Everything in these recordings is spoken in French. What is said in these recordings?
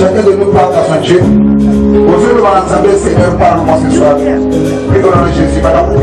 Chacun de nous parle à son Dieu. Aujourd'hui, nous allons l'Assemblée, Seigneur, parle-moi ce soir. Prie au nom de Jésus, Madame, pour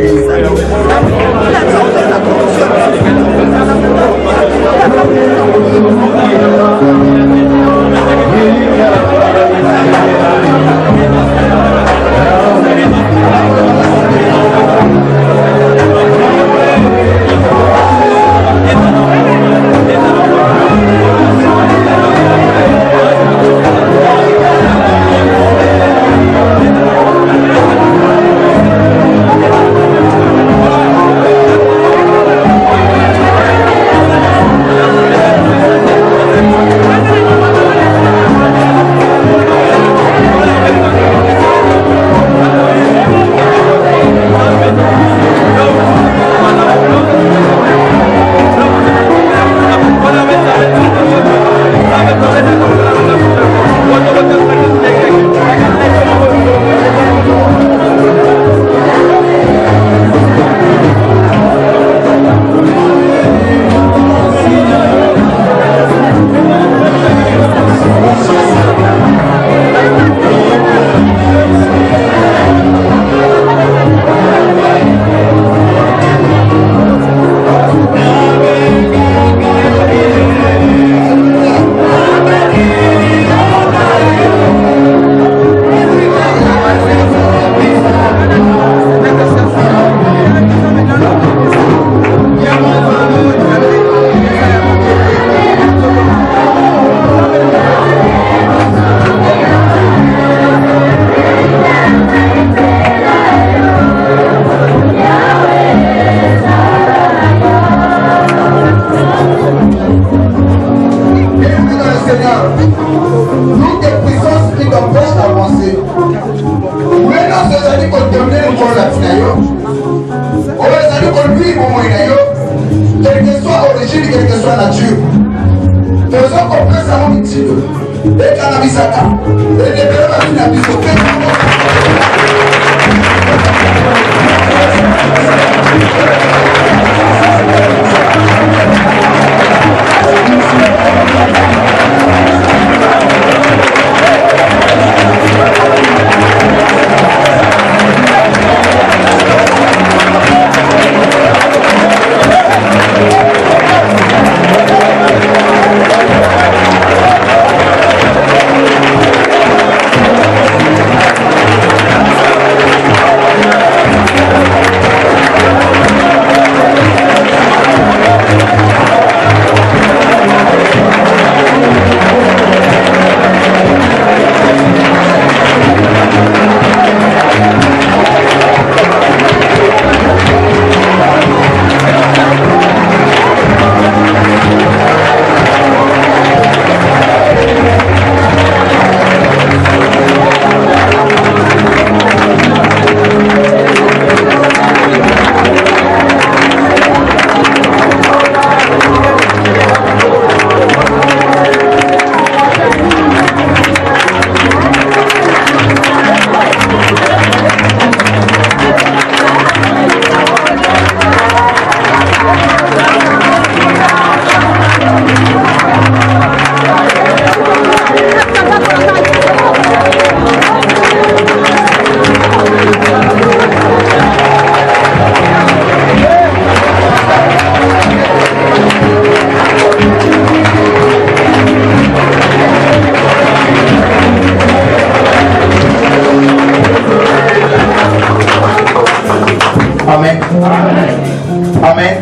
Amen.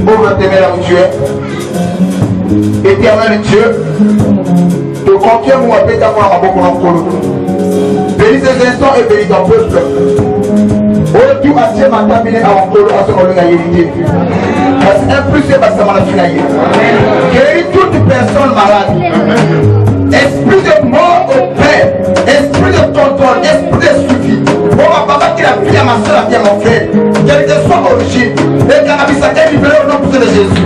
Ouvre tes mains là où tu es. Éternel Dieu, te confions nous appelle ta voix à beaucoup d'encore. Bénis ces instants et bénis ton peuple. Oh, tu as fait ma table à encore à ce moment de parce qu'un plus c'est parce que ça m'a fini. Guéris toute personne malade. Esprit de mort au Père, esprit de contrôle, esprit de suivi. Oh ma papa qui a pris à ma soeur, à mon frère, quelle que soit l'origine, les cannabis à quel libéré au nom de Jésus.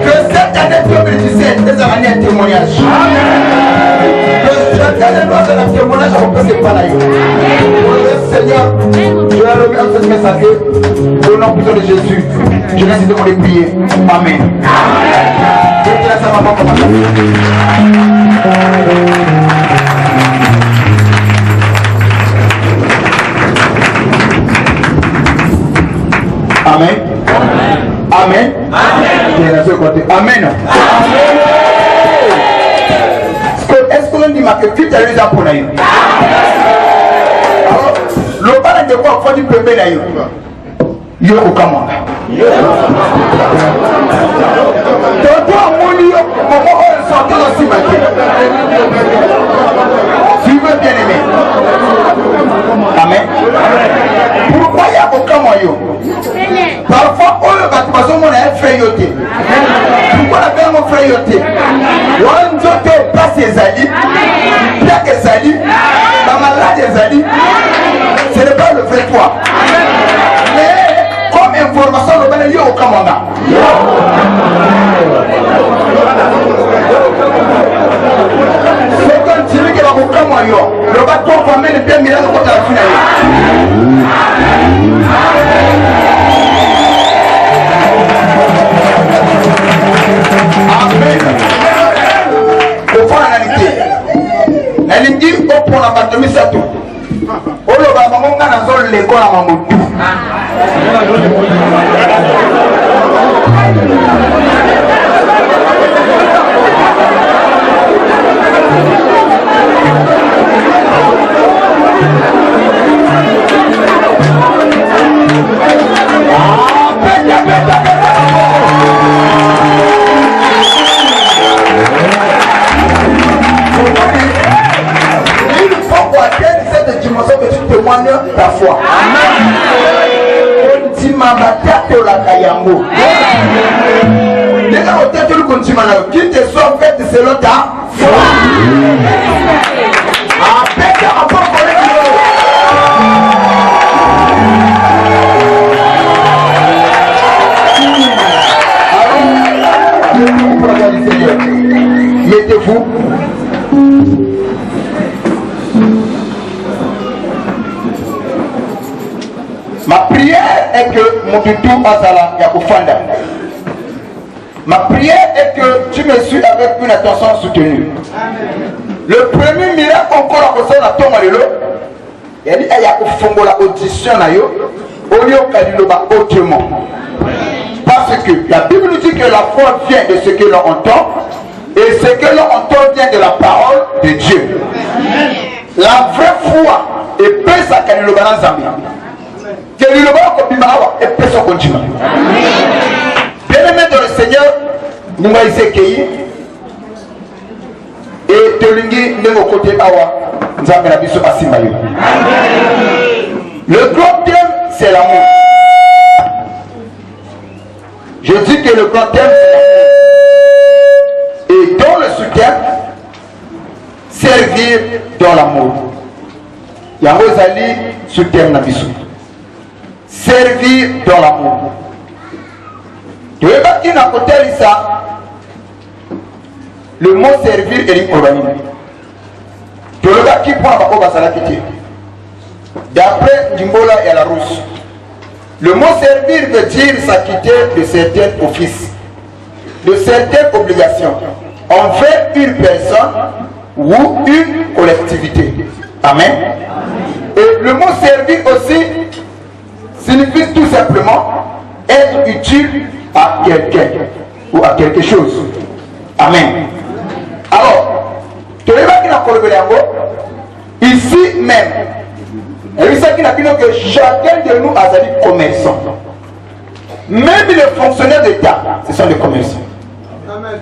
Que cette année 2017, les années un témoignage. Que cette année doit être un témoignage à vos pas là. Seigneur, je vais remettre cette message au nom de Jésus. Je laisse de les prier. Amen. Je te laisse à ma maman comme ça. Amen. Amen. Amen. Amen. Est-ce que l'on dit que tu as eu pour nous? Alors, le parent de quoi faut du premier là. Yo comment? Tonton Mouli, maman on sort aussi maintenant. Suivez bien aimé. Amen. Pourquoi il y a aucun moyen? Parfois, on le bâtiment, on a un frère yoté. Pourquoi la paix mon frère yoté? On a un joté, pas ses alliés. Bien que ses alliés, la malade des alliés, ce n'est pas le vrai toi. Mais, comme information, le bel yo au commandant. C'est comme tu dis qu'il va au commandant. Le bateau va mettre le bien mirage contre la finale. Amen. Au fond, la ligne au point la bataille, c'est tout. Oh, le maman, on a l'école à maman. Il faut qu'on atteigne cette dimension que tu témoignes ta foi. Qui te soit fait selon ta foi. Mettez-vous. Ma prière est que mon tutu azala yakufanda. Ma prière est que tu me suis avec une attention soutenue. Le premier miracle encore à cause de la tombe à l'élo, il y a dit qu'il la audition na yo, au lieu de autrement. Parce que la Bible nous dit que la foi vient de ce que l'on entend, et ce que l'on entend vient de la parole de Dieu. La vraie foi est pèse à Kalilo Banazami. Kalilo Banazami est pèse au continent. Bien-aimé dans le Seigneur, nous m'avons essayé et Telingi de nos côtés Awa, nous avons la mission à Simayo. Le grand thème, c'est l'amour. Je dis que le grand thème, c'est l'amour. Et dans le sous-thème, servir dans l'amour. Yahozali, sous-thème Nabiso. Servir dans l'amour. Le mot servir est l'important. D'après Dimbola et la Rousse, le mot servir veut dire s'acquitter de certains offices, de certaines obligations envers une personne ou une collectivité. Amen. Et le mot servir aussi signifie tout simplement être utile à quelqu'un ou à quelque chose. Amen. Alors, ici même, Et oui, c'est qu'il a dit que chacun de nous a dit commerçant. Même les fonctionnaires d'État, ce sont des commerçants. Amen.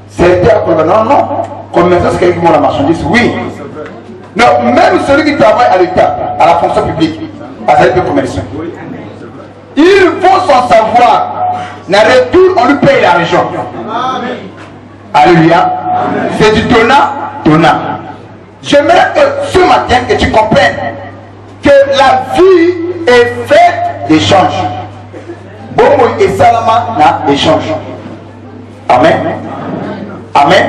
C'est non, commerçant, c'est quelqu'un qui vend la marchandise, oui. Non, même celui qui travaille à l'État, à la fonction publique, a des commerçants. Il faut son savoir. En retour, on lui paye l'argent. Alléluia. C'est du donnant. J'aimerais que ce matin, que tu comprennes que la vie est faite d'échanges. Bomo et Salama n'a échange. Amen. Amen.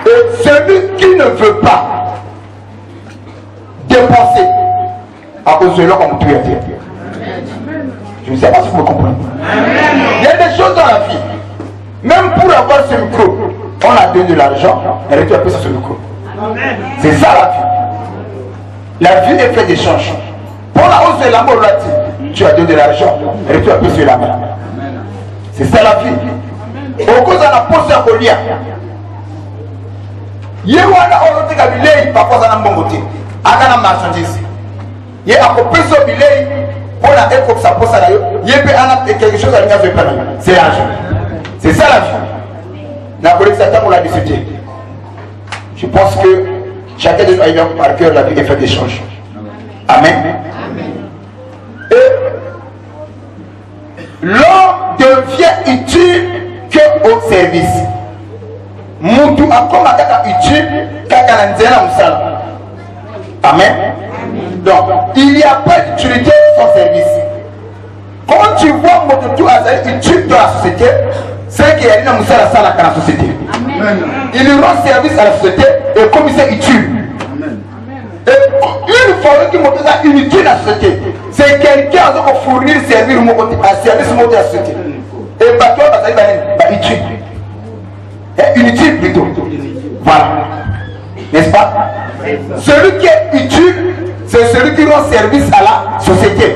Et celui qui ne veut pas dépenser à cause de l'homme comme tu as dit. Je ne sais pas si vous me comprenez. Il y a des choses dans la vie. Même pour avoir ce micro, on a donné de l'argent et on a sur ce micro. C'est ça la vie. La vie est faite d'échanges. Pour la hausse de l'amour, tu as donné de l'argent et tu as pris sur la main. C'est ça la vie. Au cause de la pose à Golia. Yewana olote kabilei parfois ça n'a pas bon côté. Akana marchandise. Yé a coupé ce billet pour la éco ça pose à la yo. Yé peut en quelque chose à l'union de plan. C'est l'argent. C'est ça la vie. La collègue Satan on l'a discuté. Je pense que chacun de nous a eu par cœur la vie est faite d'échange. Amen. Et l'homme devient utile que au service. Moutou a comme utile kaka nzela musala. Amen. Donc il n'y a pas d'utilité sans service. Quand tu vois Moutou a utile dans la société, c'est qu'il y a une musala sala dans la société. Amen. Il rend service à la société et comme il est utile. Et une fois que Moutou a inutile à la société, c'est quelqu'un qui a fournir service à service à la société. Et bateau va utile. Inutile plutôt. Voilà. N'est-ce pas? Celui qui est utile, c'est celui qui rend service à la société.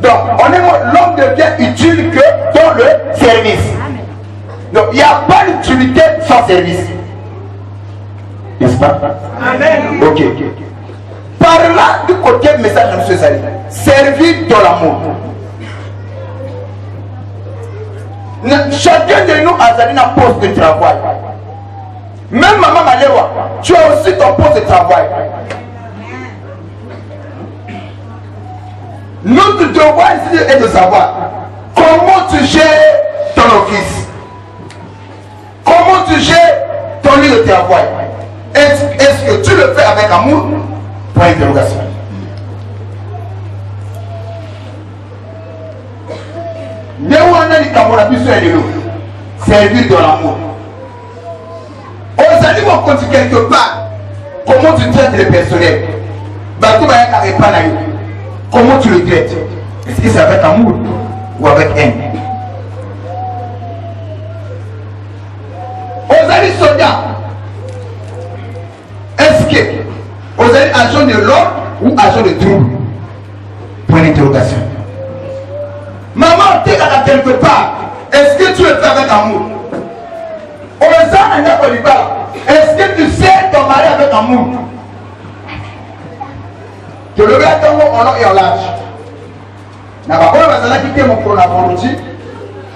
Donc, l'homme devient utile que dans le service. Donc, il n'y a pas d'utilité sans service. N'est-ce pas? Amen. Ok. Par là, du côté du message de M. Sali, servir dans l'amour. Chacun de nous a une poste de travail. Même maman Malewa, tu as aussi ton poste de travail. Notre devoir ici est de savoir comment tu gères ton office. Comment tu gères ton lieu de travail. Est-ce que tu le fais avec amour? Point d'interrogation. Servir de l'amour. Aux animaux, quand tu quelque part, comment tu traites le personnel? Comment tu le traites? Est-ce que c'est avec amour ou avec haine? Aux animaux soldats, est-ce que aux animaux agents de l'ordre ou agents de trouble? Point d'interrogation. Maman, tu es quelque part. Est-ce que tu le fais avec amour? Est-ce que tu sais ton mari avec amour? Je le regarde en long et en large. Je ne vais pas quitter mon chronologie,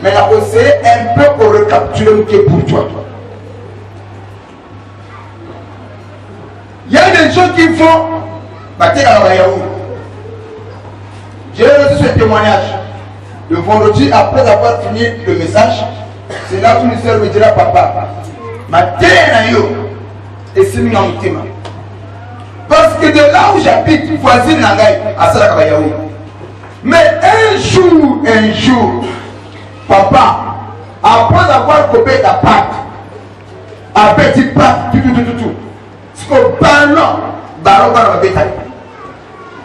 mais je vais essayer un peu pour recapituler ce qui est pour toi. Il y a des gens qui font. J'ai reçu ce témoignage. Le vendredi, après avoir fini le message, c'est là où une soeur me dira, papa, ma terre et c'est mis en thème. Parce que de là où j'habite, voisine Nangaï, à Salakabayaou. Mais un jour, papa, après avoir coupé la pâte, à petite pâte, tout, ce qu'on parle, baron va bétail.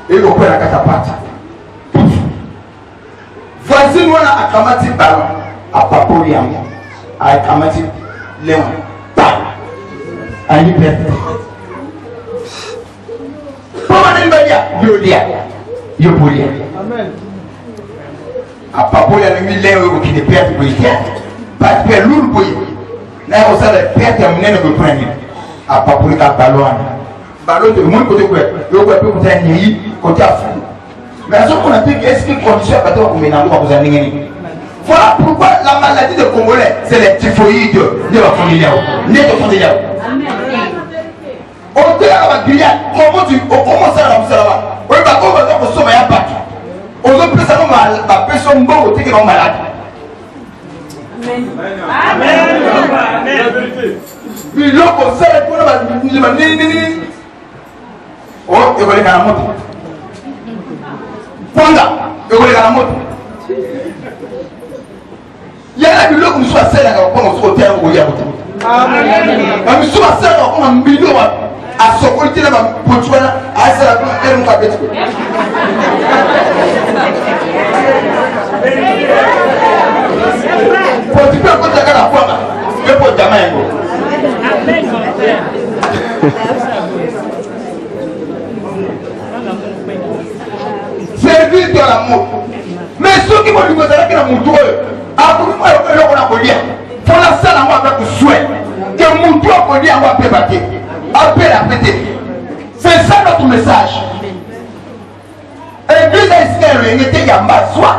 Et on peut la pâte. Voici nous a kamati ballon à Papori à kamati léon pas à liberté. Comment on dit yodia. Amen. À Papori a mis léon qui ne perd pas pas de perdre lourd boy. Là on sait le perdre terminé ne peut prendre à Papori à ballon. L'autre, le monde côté quoi, le côté un nid, côté à fou. Mais à ce qu'on a dit, est-ce que condition à partir de ménager pour vous en voilà pourquoi la maladie de Congolais, c'est les typhoïdes de la famille. Au terre à la Guyane, comment ça là? Oui, bah, on va dire que ça va pas. On veut plus savoir ma personne bon au qui est malade. Amen. Puis l'autre, on sait qu'on va dire, oh, il va aller à la moto. Panda, il va aller à la moto. Il y a des gens qui sont assez là, comme on se retient au Yahoo. Mais ils sont assez là, comme un million à ce côté là, pour toi là, à ce là, elle m'a fait. Pour tu peux côté à la fois, je peux jamais. Servir dans l'amour. Mais ceux qui vont lui poser la question, après moi, il faut la salle en avec le souhait que mon toit peut dire en va préparer. Après la péter. C'est ça notre message. L'église israélienne était Yamba, soit.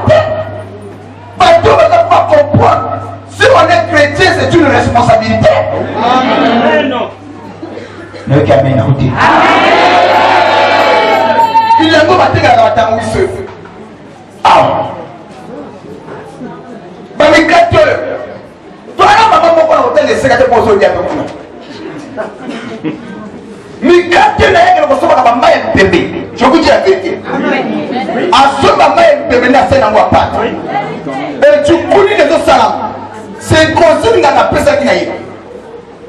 Parce que on va pas comprendre. Si on est chrétien, c'est une responsabilité. Amen. Le Amen. Il est bon à dire à la table. Ah. Mais quand tu toi là maman mon con hôtel les secrétaires pour se dire mais quand tu n'as que le maman est bébé je vous dis la vérité à ce moment est bébé n'a pas n'envoie pas et tu connais les autres salams c'est consigne dans la personne qui n'a eu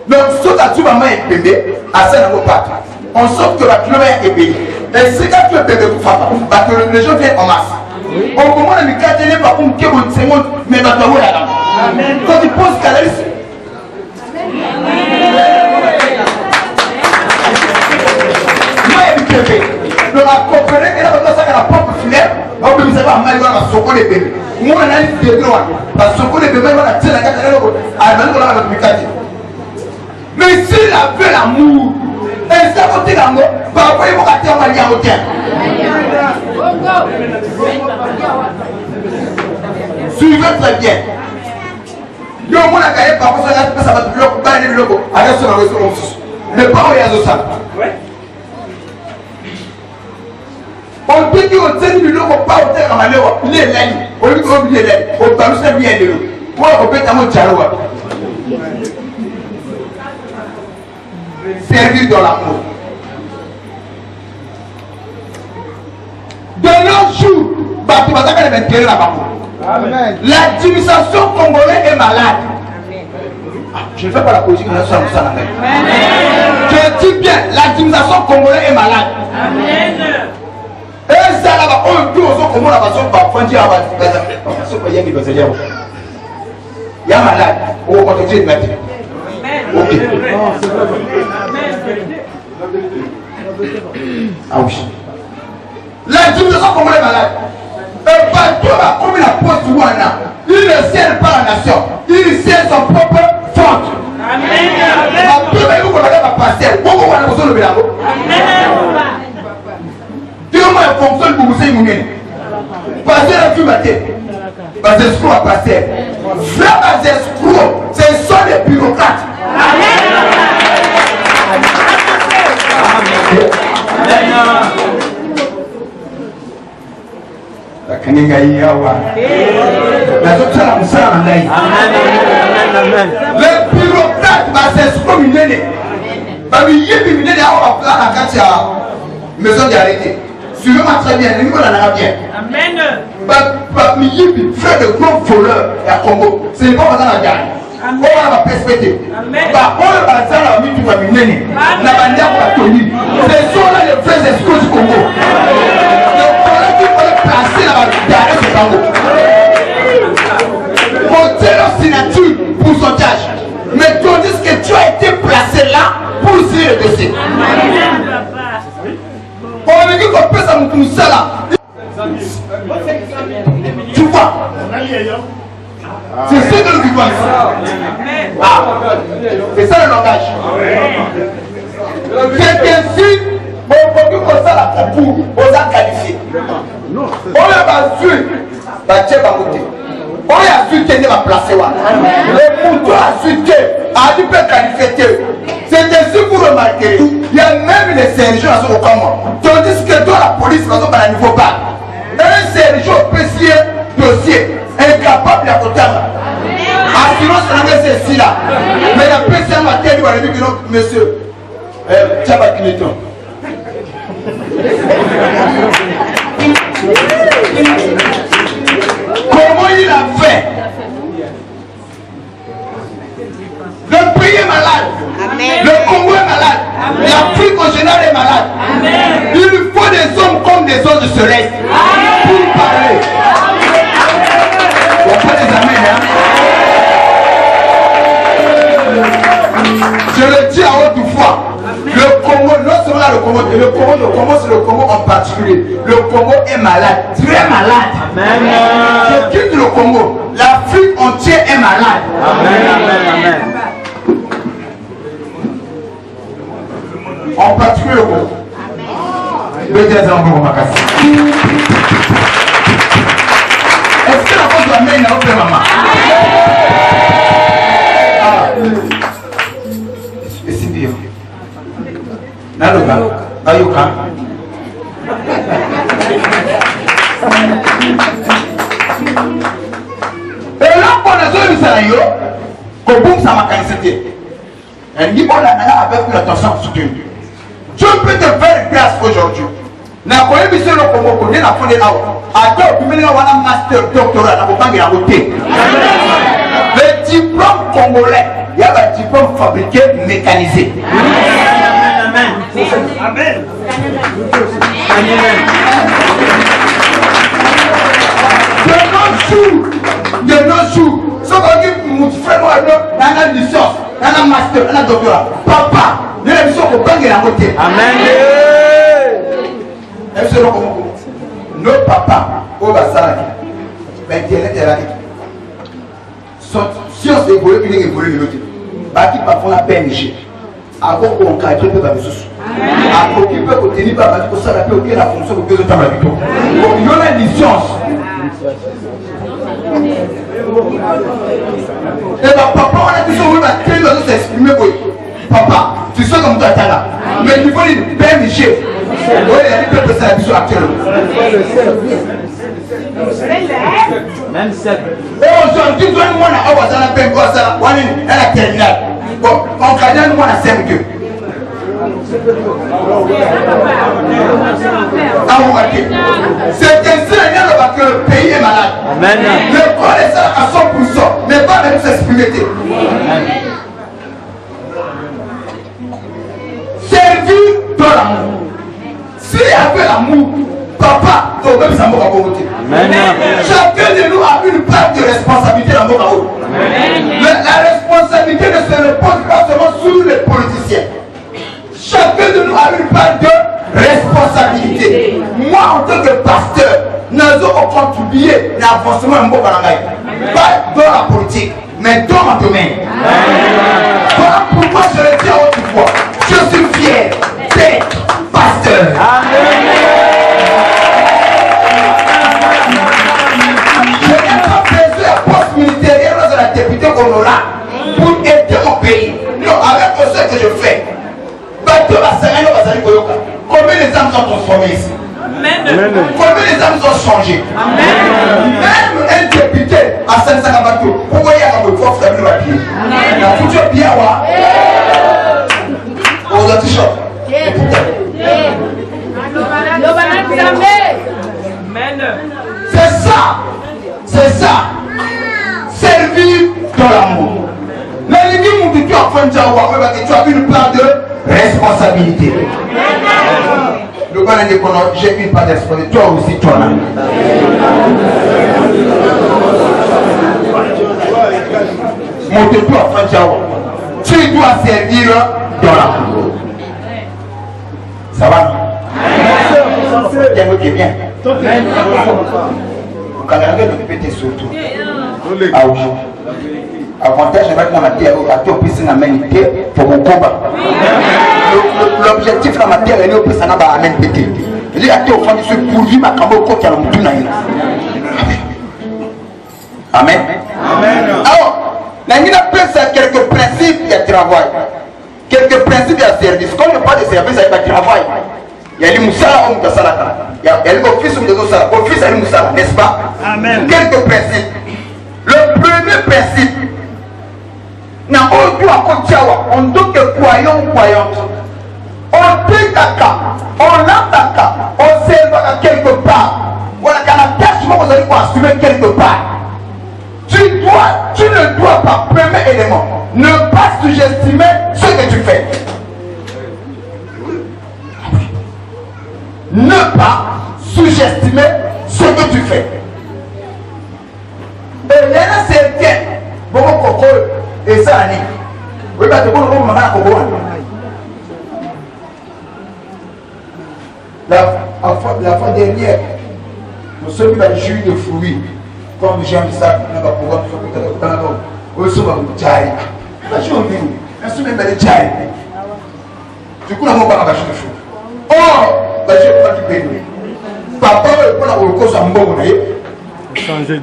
donc ce que tu maman est bébé à ce n'envoie pas on sort que la clé est bébé et c'est quand tu es bébé pour papa parce que les gens viennent en masse. Au moment où les gars ne pas comme que vous secondes, mais dans ta voix là. Quand tu poses Calaris. Moi, il est bébé. Donc, à comprendre, il a besoin de la propre filaire. On peut savoir, mal voir la soko des bébés. Moi, on a une idée de droit. Parce que soko des bébés, on a tiré la carte à l'eau. À la main, on a notre. Mais s'il avait l'amour, et ça côté l'amour, par rapport à l'évocateur, on va dire au tien. Suivez très bien. Le monde a gagné par rapport à ça va te bloquer, pas le logo. Arrête sur la raison. Le parole est à ça. On dit qu'on tient le logo pas au terre à Maléo. Il est là. On lui dit qu'il est là. On parle de bien de l'eau. Moi, on peut t'amener Tchaloua. Servir dans l'amour. De nos jours, l'administration congolaise est malade. Je ne fais pas la politique, mais je dis bien, l'administration congolaise est malade. Et ça là-bas, on dit aux autres comment la façon parfois dire il y a malade. On va continuer de mettre. Ok. Ah oui. L'administration congolaise est malade. Et partout, comme la poste Wana, il ne sert pas la nation, il sert son propre fonds. Amen. Vous avez un pasteur, vous avez besoin de Bélago. Dieu m'a fonctionné pour vous aider. Pasteur a pu mater. Parce que escroc a pasteur. Frère des escrocs, ce sont des bureaucrates. Amen. La Kaninga Yawa. La Zotala Moussa Mandaï. Les bureaucrates vont s'excommunier. Parce qu'il y a des milliers d'euros à la carte maison d'arrêté. Suivez-moi très bien, le niveau d'en a bien. Amen. Frère de gros voleurs à Congo, ce n'est pas dans la gagne. On va perspective. On va faire la vie du famille. La bandière pour la tenue. Ce sont là les vrais escrocs du Congo. Placé là-bas, derrière ce bango. Monter leur signature pour son tâche. Mais tu dis que tu as été placé là pour signer le dossier. On me dit qu'on peut ça nous ça là. Tu vois. C'est ce que nous vivons. Ah, c'est ça le langage. C'est ainsi, beaucoup comme ça la coucou, on a qualifié. On a battu, battu à côté. On a su qu'il va placer. Le couteau a su qu'il a dû qualifier. C'est ainsi que vous remarquez, il y a même les sergents au Congo. Tandis que dans la police, on a un niveau bas. Un sergent peut dossier incapable à côté. Assurance, c'est ici là. Mais la PCA m'a dit, monsieur, Tchaba Clinton. Comment il a fait? Le pays est malade. Amen. Le Congo est malade. L'Afrique en général est malade. Amen. Il faut des hommes comme des autres se restent pour parler. Il n'y a pas des amens, hein? Je le dis à haute voix. Le Congo, non seulement le Congo, c'est le Congo en particulier. Le Congo est malade, très malade. Amen. Je quitte le Congo. L'Afrique entière est malade. Amen. En particulier le Congo. Est-ce que la France va mener à autre maman? Et c'est bien. Naloga, Ayoka. Et là, on a besoin de ça, comme boum, ça m'a cassé. Elle dit, on a avec l'attention soutenue. Dieu peut te faire grâce aujourd'hui. Na koye biso le Congo ko na fondé là. Ado bimeli wana master doctorat na bobangi na côté. Le diplôme congolais, il y a un diplôme fabriqué mécanisé. Amen. Amen. De nos jours, ce qu'on dit, mon frère, on a une licence, on a un master, on a un doctorat. Papa, nous avons besoin de banque à côté. Amen. Nos papas, au Bassara, l'Internet est là. Science évolue, il évolue l'autre. Baki parfois la PNG. Avant qu'on cadre, peut pas besoin. Avant qu'il peut contenir par la ça la paix la fonction que besoin de la victoire. Donc il y a une licence. Et bah papa on a dit ça on va créer dans nous s'exprimer quoi. Papa, tu sais comme toi t'as là. Mais il faut une PNG. Oui, il y a des ça la vision actuellement. Même ça. Aujourd'hui, nous avons un peu de la terminale. Bon, on gagne nous à 5 2. C'est ainsi que le pays est malade. Le corps est à 100%, mais pas même s'exprimer. Servir de l'amour. S'il y avait l'amour, papa, tu même ça m'a côté. Chacun de nous a une part de responsabilité dans mon haut. La responsabilité ne se repose pas seulement sur les politiciens. Chacun de nous a une part de responsabilité. Moi, en tant que pasteur, nous avons contribué à l'avancement de mon pas dans la politique, mais dans mon domaine. Voilà pourquoi je le dis à haute voix. Je suis fier d'être pasteur. Amen. Je n'ai pas besoin de poste ministériel dans la députée Honorat pour aider mon pays. Non, avec ce que je fais. Combien les âmes sont transformées ici? Combien les âmes ont changé? Même un député à Saint-Sagabato, vous voyez à votre force de la pied. La future bien, aux autres choses. C'est ça. Servir dans l'amour. Mais les gens qui ont tu as une part de responsabilité. Le gars dit j'ai une part de responsabilité. Toi aussi, toi là. Monte-toi à Fantiawa. Tu dois servir dans l'amour. Ça va? T'aimes bien. Quand on a d'occuper surtout. Ah oui. Avantage avec mon athée à tout puissant à humanité pour mon combat. Le l'objectif dans ma terre est au Pessana va amen pété. Il dit à toi au fond de ce pourvu ma cambo côté à l'homme. Amen. Alors, nous avons quelques principes de travail. Quelques principes de service. Quand on parle de service, il y a du travail. Il y a les moussala ou moussala. Il y a l'office ou les moussala. Office et les moussala, n'est-ce pas? Amen. Quelques principes. Le premier principe, on tant que croyant ou croyante, on t'attaque, on l'attaque, on s'élève quelque part. Voilà, quand la tâche, vous allez assumer quelque part. Tu ne dois pas, premier élément, ne pas sous-estimer ce que tu fais. Ne pas sous-estimer ce que tu fais. Et il y en a certains, beaucoup coco, et ça, oui, parce que vous ne pouvez pas la fois dernière, nous sommes dans le jus de fruits. Comme j'aime ça, on va pouvoir faire au sommet de Jai. Je suis en vie, je suis même de Jai. Du coup, on n'a pas de chou. Oh, je ne vais pas du pays. Papa, on a le cause en bon, changer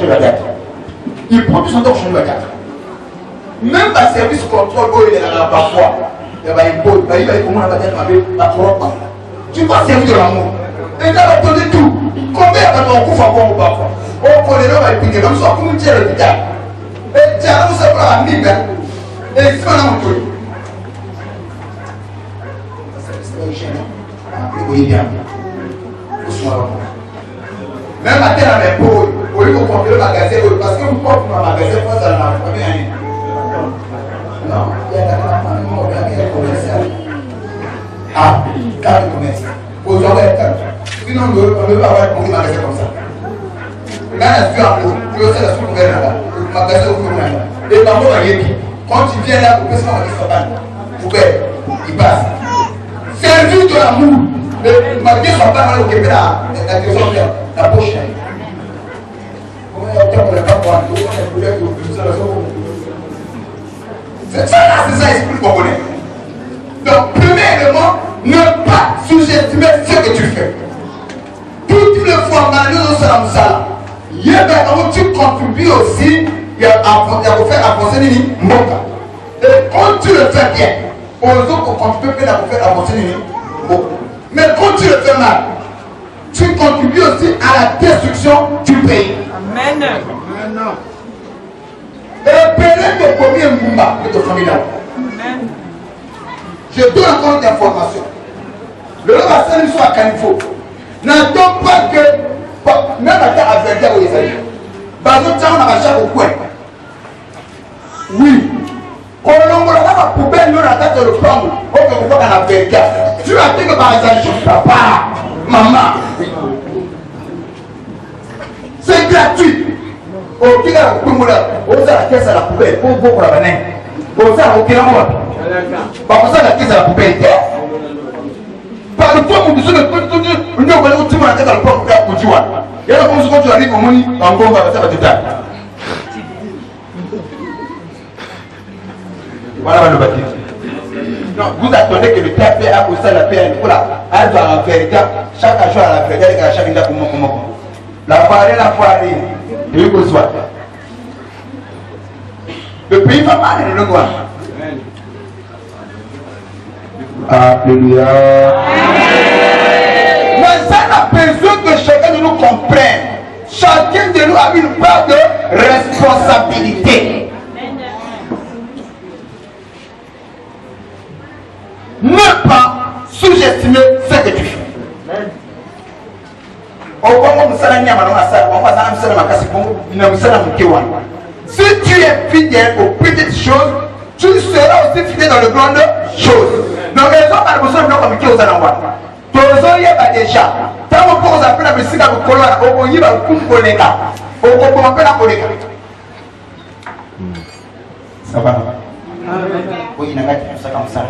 la date. Il produit son temps changer la date. Même par service contrôle, il est là parfois. Il va imposer, il va comment on va dire avec la propre. Tu vas servir de l'amour. Et là, on va donner tout. Combien il y a de coups à voir ou parfois? On connaît l'homme avec piqué, même si on peut dire le piqué. Et tiens, nous sommes là à mille. Et si on a un truc. Même à terre, on est beau. Au lieu de compter le magasin, parce que vous portez un magasin, moi, ça n'a pas bien. Non, il y a un commercial. Ah, carte commercial. Aux horaires, sinon, on ne peut pas avoir un magasin comme ça. Là, je suis en haut, tu veux la soupe là-bas, le magasin au là. Et par contre, quand tu viens là, tu peux se faire il passe. Servir de l'amour. Le magasin ne va pas mal au Québec là, la poche. Comment il y a autant de temps pour un tour, c'est ça, c'est ça, l'esprit congolais. Donc, premier élément, ne pas sous-estimer ce que tu fais. Toutes les fois, nous sommes ça. Tu contribues aussi à faire avancer les moka. Et quand tu le fais bien, aux autres contribuent bien à faire avancer les moka. Mais quand tu le fais mal, tu contribues aussi à la destruction du pays. Amen. Et Pélé te promet un Mumba de ton famille là. Je donne encore une information. Le roi va s'en aller à Canifo. N'attends pas que même à ta adversaire où ils allaient. Bazo tient on a marché au coin. Oui. Quand on a la poubelle, nous on a de le prendre. On peut voir qu'un adversaire. Tu as dit que par exemple, papa, maman. C'est gratuit. Au qui a le là, on a la caisse à la poubelle. Pour vous pour la banane. On a aucun endroit. Par contre, la caisse à la poubelle. Par le temps où nous sommes tous, nous avons le temps à le prendre pour le jouer. Il y a comme quand tu arrives au monde, en gros, ça va te faire. Voilà le bâtiment. Vous attendez que le TAP a posé la paix. Voilà, elle va en vérité. Chaque jour à la vérité, elle a chaque fois comment. La foirée. Et il faut soit. Le pays va mal, le noir. Alléluia. Mais ça n'a besoin que chacun de nous comprenne. Chacun de nous a une part de responsabilité. Ne pas sous-estimer ce que tu fais. Si tu es fidèle aux petites choses, tu seras aussi fidèle dans les grandes choses. Donc, les hommes ont besoin de nous communiquer aux alentours. Tous les hommes y a déjà. Tant qu'on peut appeler la musique à vous coller, on y va vous coller. On peut appeler la coller. Ça va? Oui, il y a ça comme ça.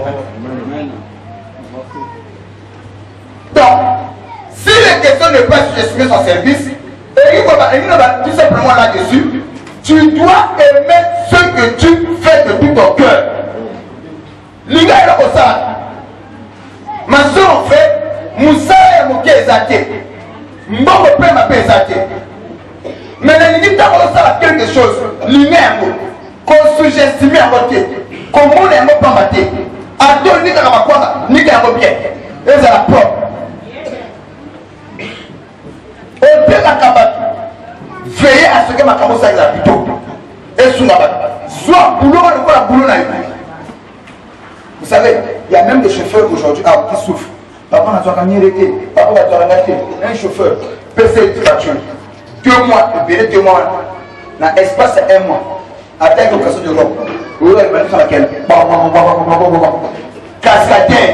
Donc, si les questions ne peuvent pas sous-estimer son service, et il va tout simplement là-dessus, tu dois aimer ce que tu fais de tout ton cœur. Les gars, il y a ça. Moussa et Moké Ezaké. Mbongo pe ma pe Ezaké. Mais les limites à quelque chose, l'humain, qu'on sous-estime à voter, qu'on moule un mot pas maté. À deux, ni qu'à ma quoi, ni qu'à ma bien. Et c'est la propre. Au pire, la cabane, veillez à ce que ma cabane soit la plutôt. Et sous la base. Soit boulot, on voit la boulot là. Vous savez, il y a même des chauffeurs aujourd'hui qui souffrent. Papa n'a pas gagné, papa n'a pas gagné. Un chauffeur, PC de voiture. 2 mois, il 2 mois, dans l'espace de 1 mois, atteint l'occasion de l'Europe. Vous voyez, il va laquelle cascadien.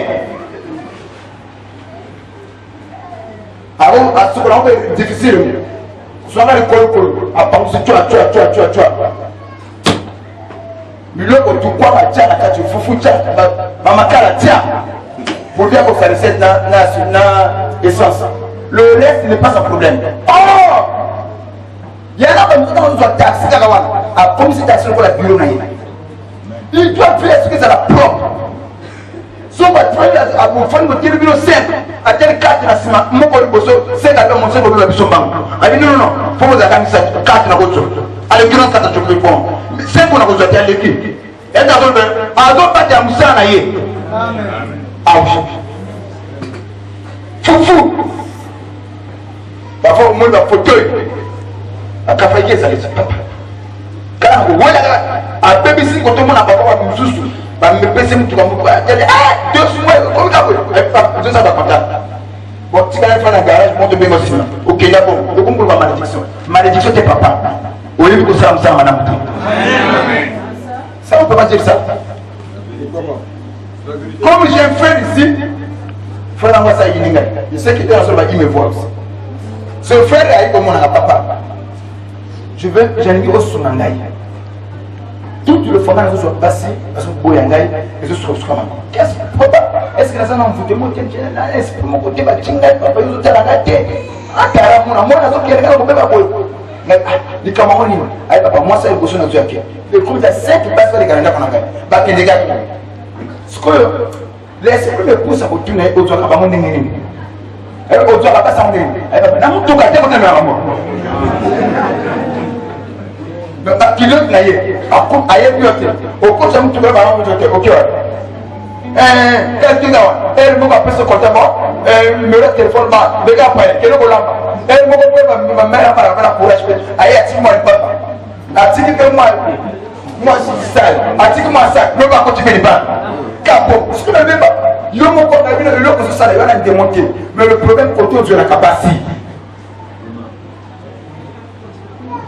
Alors, à ce moment-là, c'est difficile. Soit là, le col, à penser, tu as. Mais là, quand tu crois, tu as la carte, tu fous, tu as ma carte, tu as. Pour dire que ça recette dans l'essence. Le reste n'est pas un problème. Oh! Il y en a qui ont taxi, comme si taxi pour la bureau. Il doit faire ce que c'est la propre. Si on va travailler à mon fond, on va dire le bureau 5, à tel 4 na sima, mon collègue bosso, 5 à mon 5 à biso banque. Elle dit non, faut vous avoir 4 na bosso. Allez, bureau 4 à chocolat bon. 5 on a besoin de l'équipe. Et dans le à d'autres pas de Moussa na yé. Amen. Ah oui. Fou. Parfois, au monde a fauteuil. A café ça les papa. Car on voit à BBC quand on a papa va nous sous. Ba me pese mu tuka mu ba. Ah, 2 mois comme ça. Pas ça va pas. Bon, tu vas faire un garage, monte bien aussi. OK, d'accord. Le concours va malédiction. Malédiction tes papa. Au lieu que ça madame. Amen. Ça on peut pas dire ça. Comme j'ai un frère ici, frère moi ça yininga. Je sais qu'il est en train de me voir. Ce frère a eu comme mon papa. J'ai mis au Sunangai. Tout le format de ce passé, parce que Boyangai, et ce soit comme qu'est-ce que papa? Est-ce que la salle en fout de moi, est-ce que mon côté va chingai, papa, vous êtes à la tête? Ah, carrément, moi, la zone qui est là, on peut pas boire. Mais les Camerounais, papa, moi, ça est le de Dieu. Le coup de 5 passes les Canadiens qu'on a gagné. Bah, que les gars, ce que l'esprit me pousse à vous tourner au toit à mon nez. Au toit à passer en nez. Dans tout cas, t'es pas moi. Pilote na ye aye pilote oko jamu tu ba mo jote OK quelqu'un là elle me va passer côté moi numéro de téléphone ba de gars pas que ko lamba elle me ko ba mère para pour acheter aye ati moi papa ati que moi c'est ça ati que moi ça ne va continuer pas capo ce que ne veut pas yo mo ko na bien le ko ça va démonter mais le problème autour de la capacité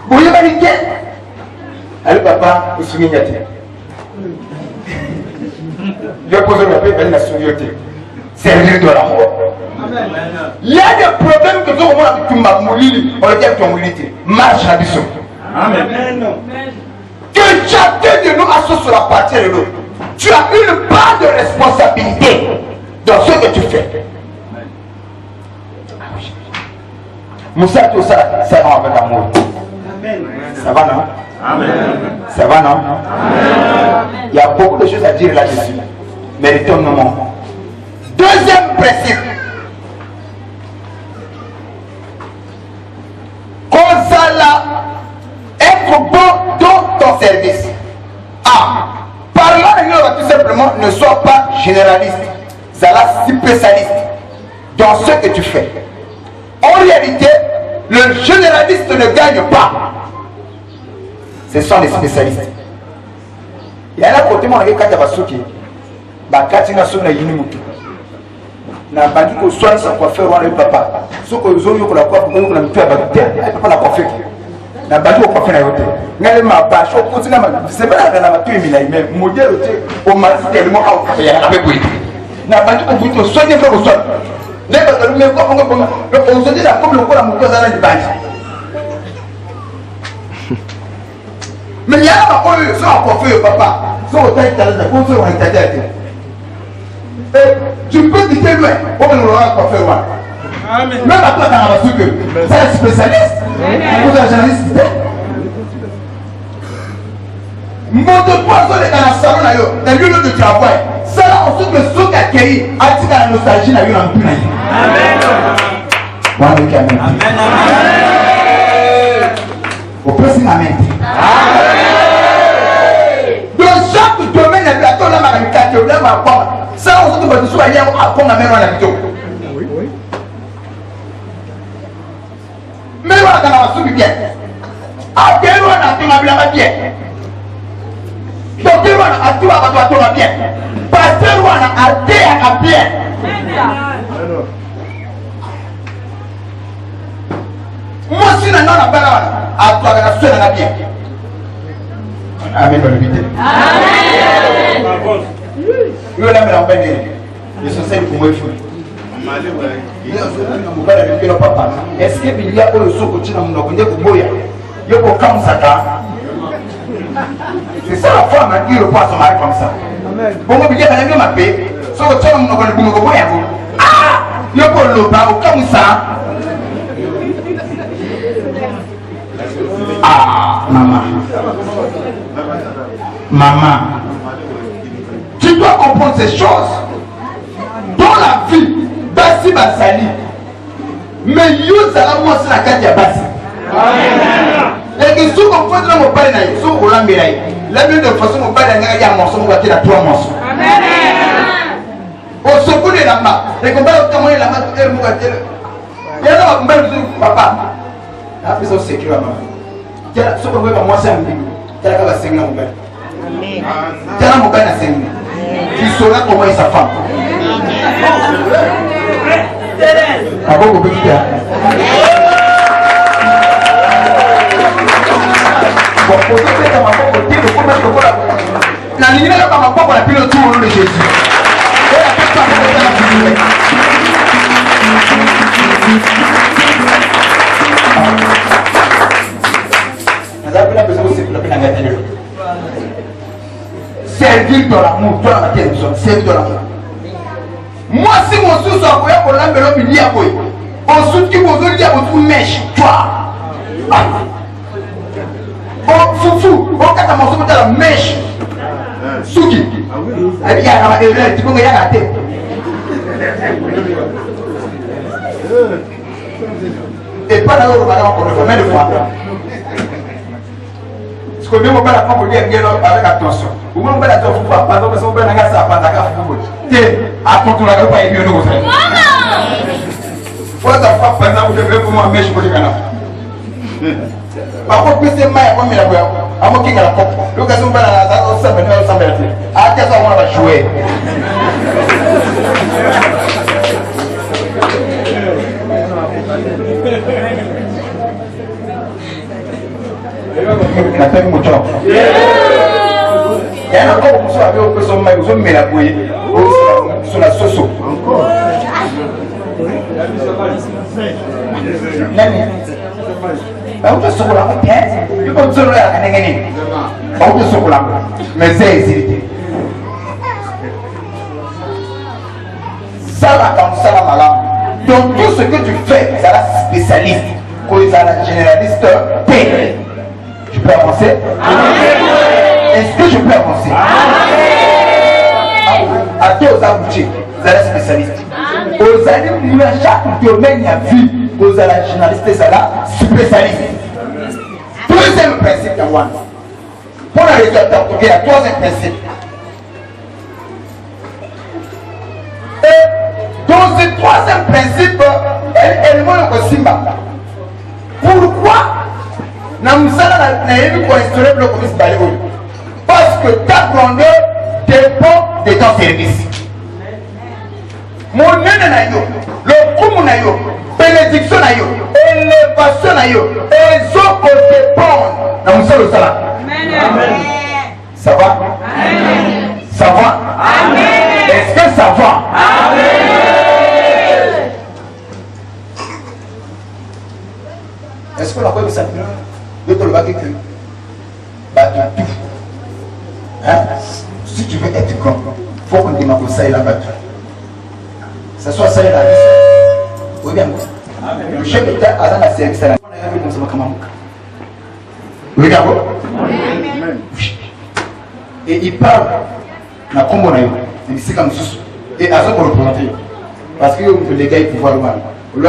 vous y vérité. Allez papa, vous souvenez je pose un appel à la souveraineté. Servir de la mort. Il y a des problèmes que tout le monde a pu m'amoulir, on le dit avec ton mobilité. Marche à bisou. Amen. Que chacun de nous associe la partie de l'autre. Tu as une part de responsabilité dans ce que tu fais. Moussa, tout ça, ça va avec amour. Ça va, non? Amen. Ça va, non? Amen. Il y a beaucoup de choses à dire là-dessus. Mais retournement. Deuxième principe. Consala, être bon dans ton service. Ah, parlant tout simplement, ne sois pas généraliste. Zala spécialiste dans ce que tu fais. En réalité, le généraliste ne gagne pas. Ce sont les spécialistes. Il y a un côté, moi, qui a basuki. Bakati na sona yinimutu. Na bandi ko soin sa coiffeur wala papa. Soko zoyo ko la coiffe ko na mtu abakite. Papa la coiffeur. Na bandi ko coiffer na yote. Ngale ma basho ko tina ma. C'est pas na ma tu emila mais modèle te o mari tellement au ya na beboui. Na bandi ko buto soigner ko soin. Ne ba ka lume ko ko le on se dit la comme le ko la muto za na di bandi. Mais il y a un peu ça pour faire papa. Ça au taille talent pour faire un taille. Et tu peux quitter loin. On va nous voir pour faire quoi. Amen. Même à toi dans la sucre. C'est un spécialiste. Vous êtes un journaliste. Montre-toi sur les dans la salon là, dans le lieu de travail. Ça là ensuite le souk à accueilli atika la nostalgie na yo na mpuna ye. Amen. Amen. Au premier amen. Dans chaque domaine de la vie, on a ma réputation, on a ma foi. Ça, on se trouve sur la ligne, on apprend la même en oui. Mais on a quand même bien. À quel moment on a bien bien. Donc, on a tout à bien. Pasteur, on a aidé à bien. Moi, si on a à toi, on a bien. Amen. Amen. Yo la mela mbende. Yesu sasa ni kumwe fu. Est-ce que il y a au soko china mnoko nde kuboya? Yo ko kamsaka. C'est ça la femme qui le passe mal comme ça. Bon mo biye kana ma pe. Soko china mnoko ni kumo boya ko. Ah! Yo ko lo ba o kamsa. Ah, maman, tu dois comprendre ces choses. Dans la vie, Bassi Basali, mais you zala moi c'est la carte ya Bassi. Et que si on fait dans mon père na yo, so on l'embêta. La même de façon mon père na ya morceau mon gâteau à 3 morceaux. Amen. Au secours de la main, et comme ça comment il la main tout mon gâteau. Il y a là ma papa. Après ça c'est que maman. Ce qu'on veut moi c'est un peu. Tu as qu'à s'engager mon père. Amen. Tu as mon père à s'engager. Tu sauras comment est sa femme. Ah bon, vous pouvez dire. Bon, pour dire que ma femme côté, le comment je peux la. La ligne là comme ma femme la pile autour au nom de Jésus. Et la personne va faire la servir dans l'amour, dans la terre, servir dans l'amour. Moi, si mon sous soit pour l'embello, il y a quoi? Au sous qui vous dit à votre mèche, toi. Oh, foufou, oh, quand tu m'as la mèche, souki. Il y a la erreur, tu peux me regarder. Et pas dans le ballon encore combien de fois? Parce que même on va la prendre pour dire avec attention. Ou même on va la faire pour pas, parce qu'on va la faire ça, pas la faire pour vous. Tiens, à ton tour, la groupe est bien nous. Faut la faire par exemple, vous devez pour moi mèche pour les canards. Par contre, c'est maïs, moi, mais la voix, à moi qui est la coupe. L'occasion va la faire, on s'en va, on s'en va. À quel moment on va jouer? Nataka mchoka. Yana kwa mso abe opeso mai uzo mela boye. Sur la soso. Nani? Au te sokola ko pese. Yuko zoro ya kanengeni. Au te sokola. Mais c'est hésité. Ça va comme ça la malade. Donc tout ce que tu fais, c'est la spécialiste. Quand ils sont la généraliste, paix. Je peux avancer? Est-ce que je peux avancer? À tous aux aboutis, vous êtes spécialiste. Vous allez à chaque domaine de vie, vous êtes la journaliste, vous êtes spécialiste. Deuxième principe, pour la résultat, il y a troisième principe. Et dans ce troisième principe, elle est aussi simba. Pourquoi? Parce que ta grandeur dépend de ton service. Mon le coup bénédiction, élévation, et autres dépendent. Ça va? Ça va? Est-ce que ça va? Est-ce qu'on a pas ça? De te le baguer que tout. Hein? Si tu veux être grand, il faut qu'on démarre ça et la battu. Ça soit ça et la vie. Oui, bien. Le chef d'État a dans la service à la oui, d'accord? Et il parle. Na kombo na yo. C'est comme ça. Et à ça pour le présenter. Parce que les gars, ils pouvaient voir mal. Tu ne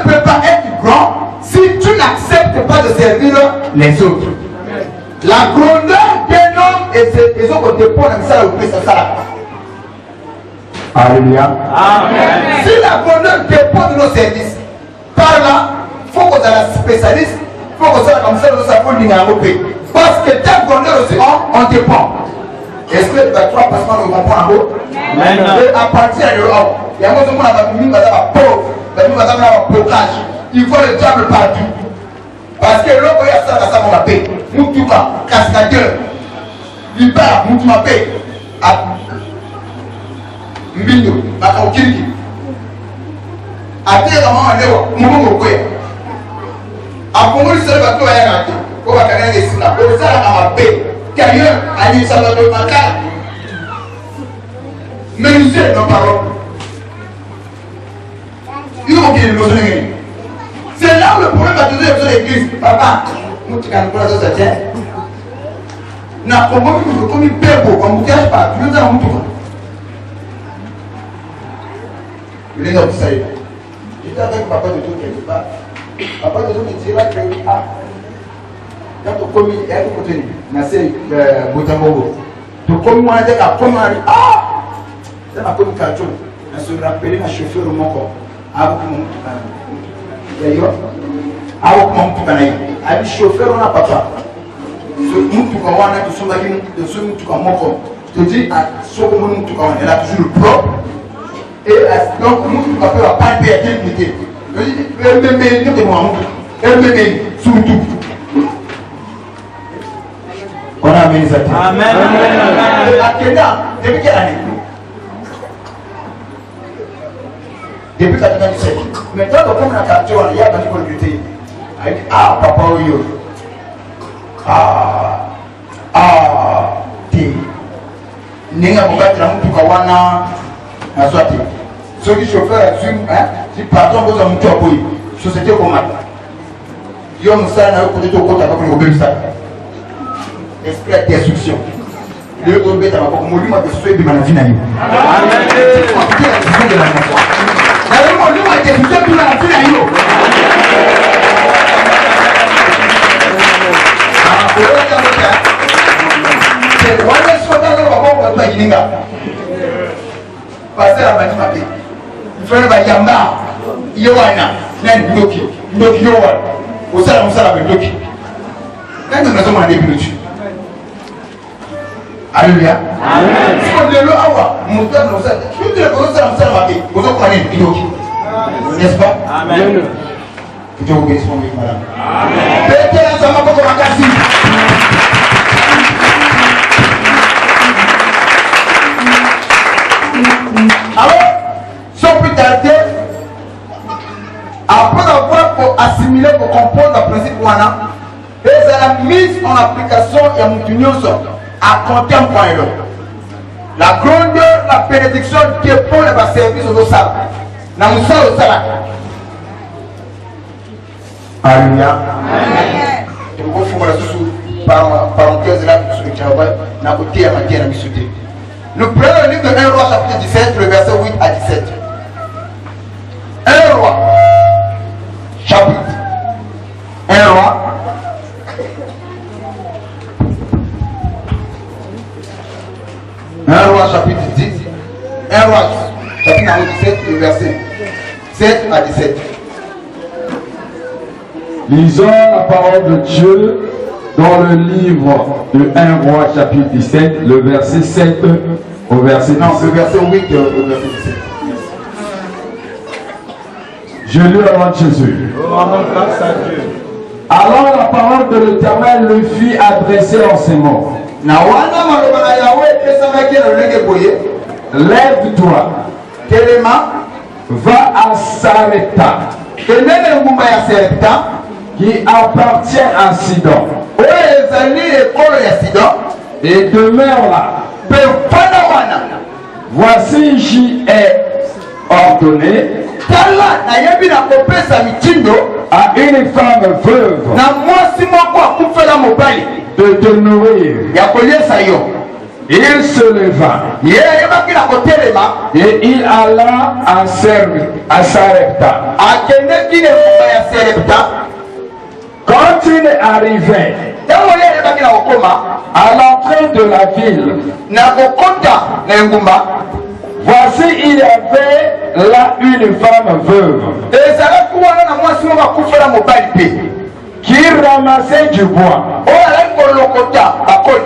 peux pas être grand si tu n'acceptes pas de servir les autres. La grandeur d'un homme et ses autres dépendent de ça, ça. Alléluia. Amen. Si la grandeur dépend de nos services, par là, il faut qu'on ait un spécialiste, il faut qu'on soit comme ça, nous savons l'ignorer. Parce que ta grandeur aussi, on dépend. Est-ce que tu vas trois passements de comprendre en haut? Et à partir de là, il y a un moment où on a mis un pauvre, un blocage. Il faut le diable partout. Parce que l'homme, il y a ça, on paix. Moutouka, cascadeur, Liba, Moutouka, paix. Mbindo, Makaokiriki. Ate kama walewa, Mungu mkwe. Apongoli sasa watu wa yake. Kwa wakati ngesi na kwa sala kama paix. D'ailleurs, à l'Isabelle Maca, menuisier nos paroles. Il faut qu'il nous ait. C'est là où le problème va toujours être l'église. Papa, nous tu as pas ça tient. N'a pas comme une paix pour qu'on bouge pas. Nous avons tout. Il est dans ça. J'étais avec papa de tout quelque part. Papa de tout me dira que quand tu commis, il y a tout contenu. Merci, Boutamogo. Tu commis, moi, j'ai la commande. Ah! C'est ma commune carton. Je me rappelle ma chauffeur au Moko. Avec mon d'ailleurs, avec mon Tukanaï. Avec chauffeur, on a papa. Ce Moutoukouana, tu sommes avec de ce Moutoukamoko. Je te dis, à ce Moutoukawana, elle a toujours le propre. Et donc, Moutoukamoko va pas être bien limité. Je dis, elle me met, elle me met, surtout. On a amené ça. Amen. À Kenya, depuis quelle année? Depuis 97. Maintenant, comme on a capté, il y a des difficultés. Elle dit, ah, papa, oui. Tim. Ninga Bogati, la Moutoukouana, la Swati. Ceux qui chauffeur assument, si patron vous a monté à Boy, société comme ça. Yom Sana, côté de côté, avec le Robin Sana. Esprit de destruction. Le Robin Sana, comme on lui m'a destruit de ma vie. Amen. Passer la bâtiment paix. Il faut le yamba. Yowana. Nan bloqué. Bloqué yowana. Au salon, on s'en bloqué. Quand nous sommes en début. Alléluia. Amen. Si on est là, mon père nous a dit, tout le monde s'en sert à paix. Vous en connaissez bloqué. N'est-ce pas? Amen. Que Dieu vous bénisse, mon Dieu, madame. Amen. Peut-être ça m'a pas comme un cassis. Alors, sans plus tarder, après avoir assimilé pour comprendre le principe Wana, et la mise en application et à compter un point. La grandeur, la bénédiction dépend de la service au Sala. Dans le Sala au Sala. Alléluia. Je vous confirme la sous parenthèse là, sur le travail, n'a côté à matière à m'issuter. Nous prenons le livre de 1 roi chapitre 17, le verset 8 à 17. 1 roi, chapitre 1 roi, chapitre 10, 1 roi, chapitre 17, le verset 7 à 17. Lisons la parole de Dieu dans le livre de 1 roi chapitre 17, le verset 7 au verset 10. Non, le verset 8 au verset 17. Je lis avant Jésus. Alors la parole de l'Éternel le fit adresser en ces mots. Lève-toi, va à Sarepta, qui appartient à Sidon, et demeure là. Voici j'y ai ordonné tala na yebi na kopesa mitindo à une femme veuve na mwasi moko akufela mobali de te nourrir. ya koliesa yo. Il se leva Ye yebaki na kotelema et il alla à Sarepta. akendeki na engumba ya Serepta. Quand il arrivait Ntango ye yebaki na kokoma à l'entrée de la ville, na kokota na engumba, voici il y avait là une femme veuve ezalaki wana na mwasi moko akufela mobali mpe qui ramassait du bois. oyo alaki kolokota bakoli.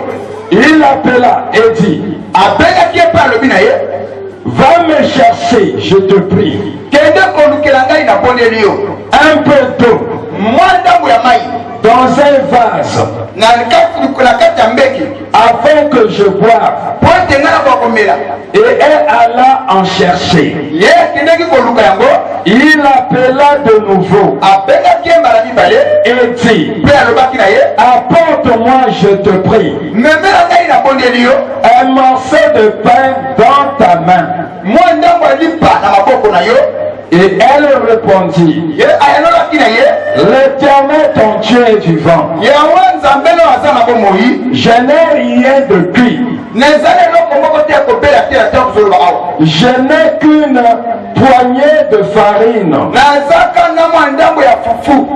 Il l'appela et dit, abengaki ye mpe alobi na ye, va me chercher, je te prie, kende kolukela ngai na bondeli yo un peu d'eau mwa ntango ya mai dans un vase na kati ya mbeki afin que je boive. po ete ngai na komela. Et elle alla en chercher. Ye akendeki koluka yango, Il l'appela de nouveau abengaki ye mbala mibale et dit, mpe alobaki na ye, apporte-moi, je te prie, memela ngai na bondeli yo un morceau de pain dans ta main. mwa ntango ya lipa na maboko na yo. Et elle répondit, Ye ayelolaki na ye, l'Éternel ton Dieu est vivant. yawe nzambe no aza na bomoi, Je n'ai rien de cuit. na ezali eloko moko te ya kobela te na te kozoloba awa. Je n'ai qu'une poignée de farine nazaka na mwa ndambo ya fufu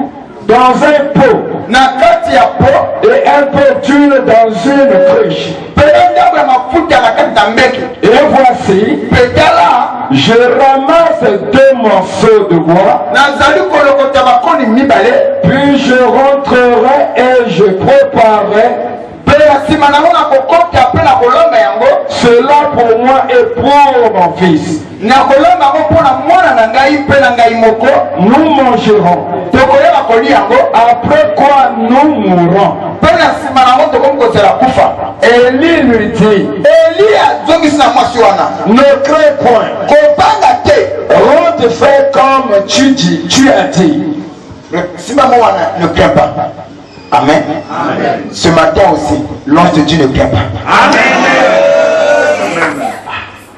dans un pot na kati ya po et un peu d'huile dans une cruche. pene ndambo ya mafuta na kati na mbeki. Et voici, Petala je ramasse 2 morceaux de bois, nazali kolokota bakoni mibale, puis je rentrerai et je préparerai mpe na nsima nango na kokota mpe na kolomba yango, cela pour moi et pour mon fils. na kolomba yango mpo na mwana na ngai mpe na ngai moko. Nous mangerons, Tokoyeba kolia yango, après quoi nous mourrons. mpe na nsima nango tokomi kozela kufa. Élie lui dit, Eliya azongisi na mwasi wana, ne crains point, kobanga te, rentre fais comme tu as dit. simba mo wana, ne crains pas. Amen. Amen. Ce matin aussi, l'ange de Dieu ne craint pas. Amen.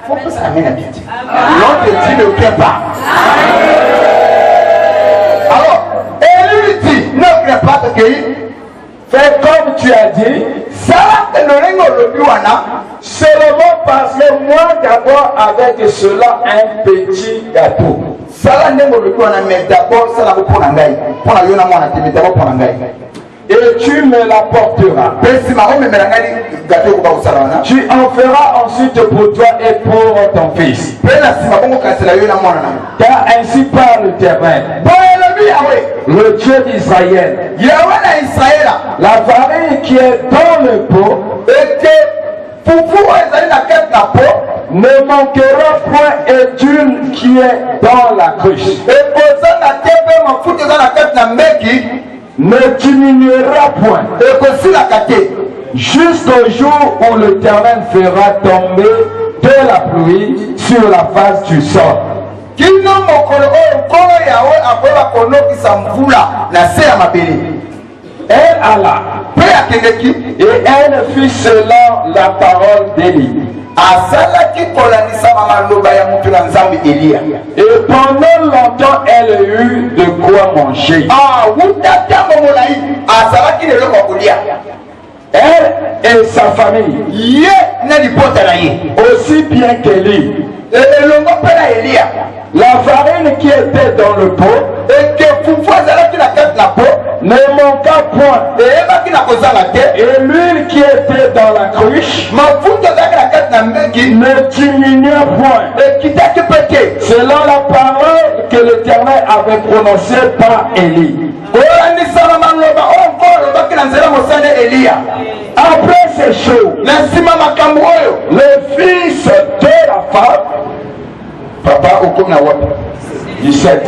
Faut pas ça, amen à bien dire. L'ange de Dieu ne craint pas. Alors, Élie dit, ne crains pas de cueillir. Fais comme tu as dit, Ça, c'est le ringo le biwana. seulement parce que moi d'abord avec cela un petit gâteau. Ça, n'est-ce le biwana, mais d'abord, ça l'a pour l'angaï. Pour la yona mwana, mais d'abord pour l'angaï. Et tu me l'apporteras. Tu en feras ensuite pour toi et pour ton fils. Car ainsi parle l'Éternel, le Dieu d'Israël. La farine qui est dans le pot ne manquera point et d'huile qui est dans la cruche ne diminuera point jusqu'au jour où l'Éternel fera tomber de la pluie sur la face du sol. Elle alla et elle fit selon la parole d'Élie. Et pendant longtemps elle eut de quoi manger. Elle et sa famille, aussi bien qu'Élie. La farine qui était dans le pot ne manqua point. Et l'huile qui était dans la cruche ne diminua point. Selon la parole que l'Éternel avait prononcée par Élie. Après ces choses, le fils de la femme, Papa, au comme la web. 17.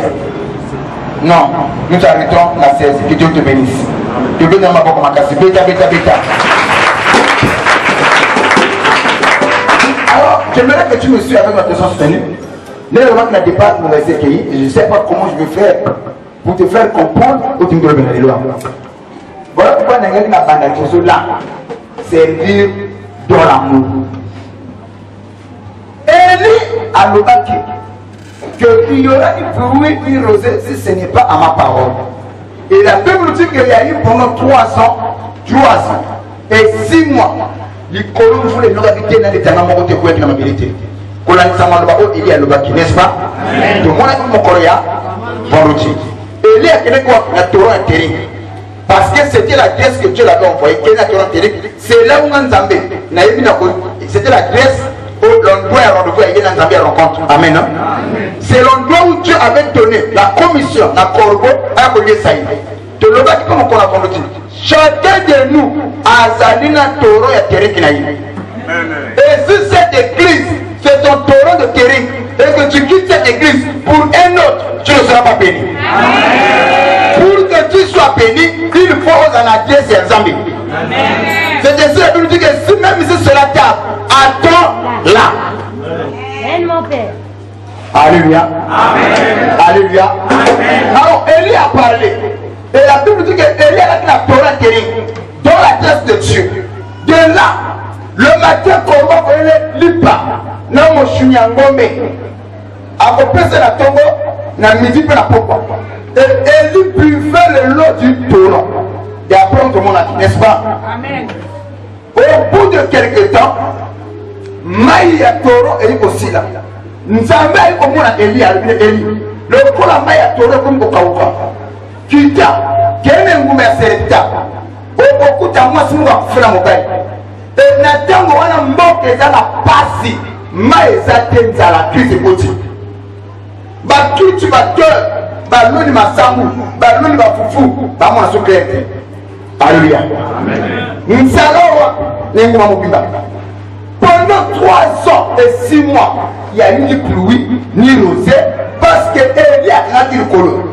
Non, nous arrêtons la 16. Que Dieu te bénisse. Que Dieu te bénisse. Alors, j'aimerais que tu me suives avec ma attention soutenue. Les remarques n'a pas nous laisser cueillir. Je ne sais pas comment je vais faire pour te faire comprendre où tu me dois venir. Voilà pourquoi nous avons la chose là. Servir dans l'amour. Élie a le bâti. qu'il y aura une pluie, une rosée, si ce n'est pas à ma parole. Et la Bible dit qu'il y a eu pendant 3 ans et 6 mois. Les colons voulaient nous habiter dans les temps où ils étaient dans la mobilité. Quand il y a le bac, n'est-ce pas? Tout le monde a mon coréen, vendredi. Et il y a quelqu'un qui a Torah intérim. Parce que c'était la Grèce que Dieu l'avait envoyée, qui est la Torah intérim. C'est là où on a Zambé. C'était la Grèce où l'endroit à rendez-vous et il y a Zambé à rencontre. Amen. C'est l'endroit où Dieu avait donné la commission, la corbeau à Koye Saïd. De l'autre côté, comme on a vendredi. Chacun de nous a Zalina Torah intérim qui n'a eu. Et si cette église, c'est ton torrent de terrain, et que tu quittes cette église pour un autre, tu ne seras pas béni. Pour que tu sois béni, il faut en adresser et en Zambie. C'est ainsi la Bible dit que si même si cela tape, attends-la. Amen, mon père. Alléluia. Alléluia. Alors, Élie a parlé. Et la Bible dit que Élie a dit la Torah terrain dans la grâce de Dieu. De là, le matin, comment on ne lit pas. Non, mon chunyangombe. A repasser la tombe, na midi pour la popo. Et Élie buvait le lot du Torah. Et après, on te montre, n'est-ce pas? Amen. Au bout de quelques temps, Maïa Torah est aussi là. Nous avons au moins Élie. Le coup la Maïa Torah comme Kokauka. Kita, quel est le goût mercédita? Au beaucoup de moi, si nous avons fait la mobile. Et Nathan, on a manqué dans la passe. Maïsa tenza la crise de côté. Bah, tout tu vas cœur. Bah, l'eau de ma samou. Bah, l'eau de ma foufou. Bah, moi, je suis Alléluia. Nous allons pendant 3 ans et 6 mois, il y a eu ni pluie, ni rosée, parce que Élie a dit le colon.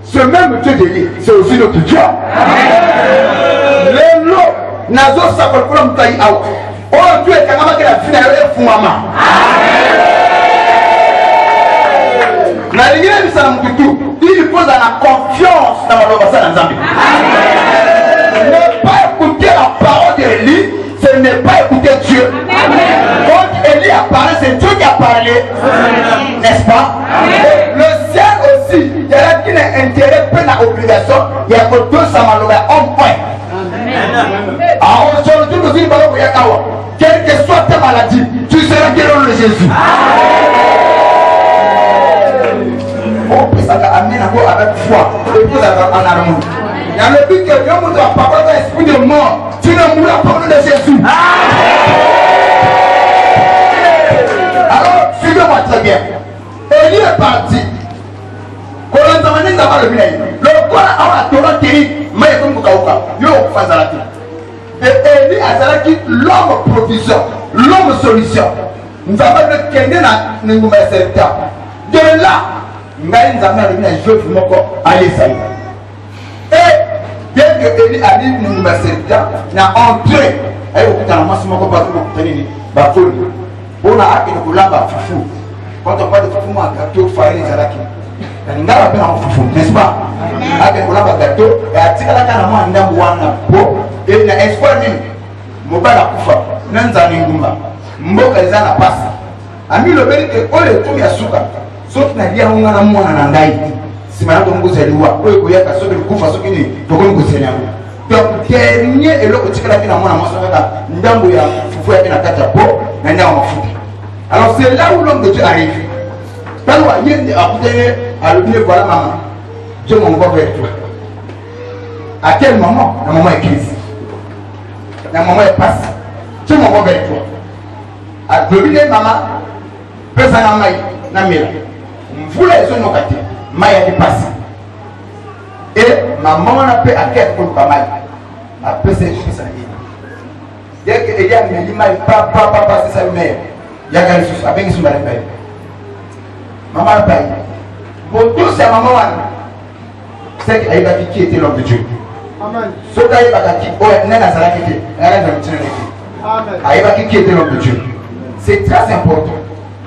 Ce même Dieu d'Élie, c'est aussi notre Dieu. Les lots, Nazo Sakolkolom Taï Aou. Oh Dieu est quand même que la finale est Fouama. Il faut la confiance dans la Zambie. Ne pas écouter la parole d'Élie, ce n'est pas écouter Dieu. Quand Élie a parlé, c'est Dieu qui a parlé. N'est-ce pas? Et le ciel aussi, il y a qui n'a intérêt, peine à obligation, il y a que 200 malheurs en point. Alors aujourd'hui, nous disons quelle que soit ta maladie, tu seras guéri de Jésus. Oh, ça va amener avec foi et vous avez en harmonie. Il y a le but que Dieu vous a parlé d'un esprit de mort. Tu ne mourras pas au nom de Jésus. Alors, suivez-moi très bien. Élie est parti. Le corps a la Torah terrible, mais comme Koukaouka, il y a et Élie a dit l'homme provision, l'homme solution. Nous avons le Kenya dans le secteur. De là, nous avons un jeu pour mon corps à l'Essaïe. Et bien que Élie a dit nous secteur, il a entré. Et au bout d'un moment, c'est mon corps pas tout tenir. Bafou. On a acquis le boulot à Fifou. Quand on parle de Fifou, on a gâteau, farine, Zalaki. On a appelé en Fifou, n'est-ce pas? Avec le boulot à gâteau, et à Tigala Kanama, on a beau. Et il y a espoir nini mobala kufa nanza ngumba mboka ezana pasi ami lobeli ke ole tumi asuka soki na dia unga na mwana na ngai simana to ngoza liwa oyo koyaka soki kufa soki ni toko ngozenya donc dernier eloko tikala kina mwana mwasa kaka ndambo ya fufu ya kina kata po na nyawa mafuta. Alors c'est là où l'homme de Dieu arrive. Talo ayende akutene alobile voilà maman Dieu m'envoie vers toi. À quel moment? La maman est crise. La maman est passée. Tu m'envoies vers toi. À dominer maman, personne n'a maï, n'a mère. Vous les zones locatives, maï a dépassé. Et maman n'a pas à quel point pas maï. Après c'est juste ça. Dès qu'il y a une maï, papa, c'est sa mère. Il y a un gars qui avec son mari. Maman n'a pas eu. Pour tous ces mamans, c'est qu'elle a dit qui était l'homme de Dieu. Ce qui était l'homme de Dieu. C'est très important.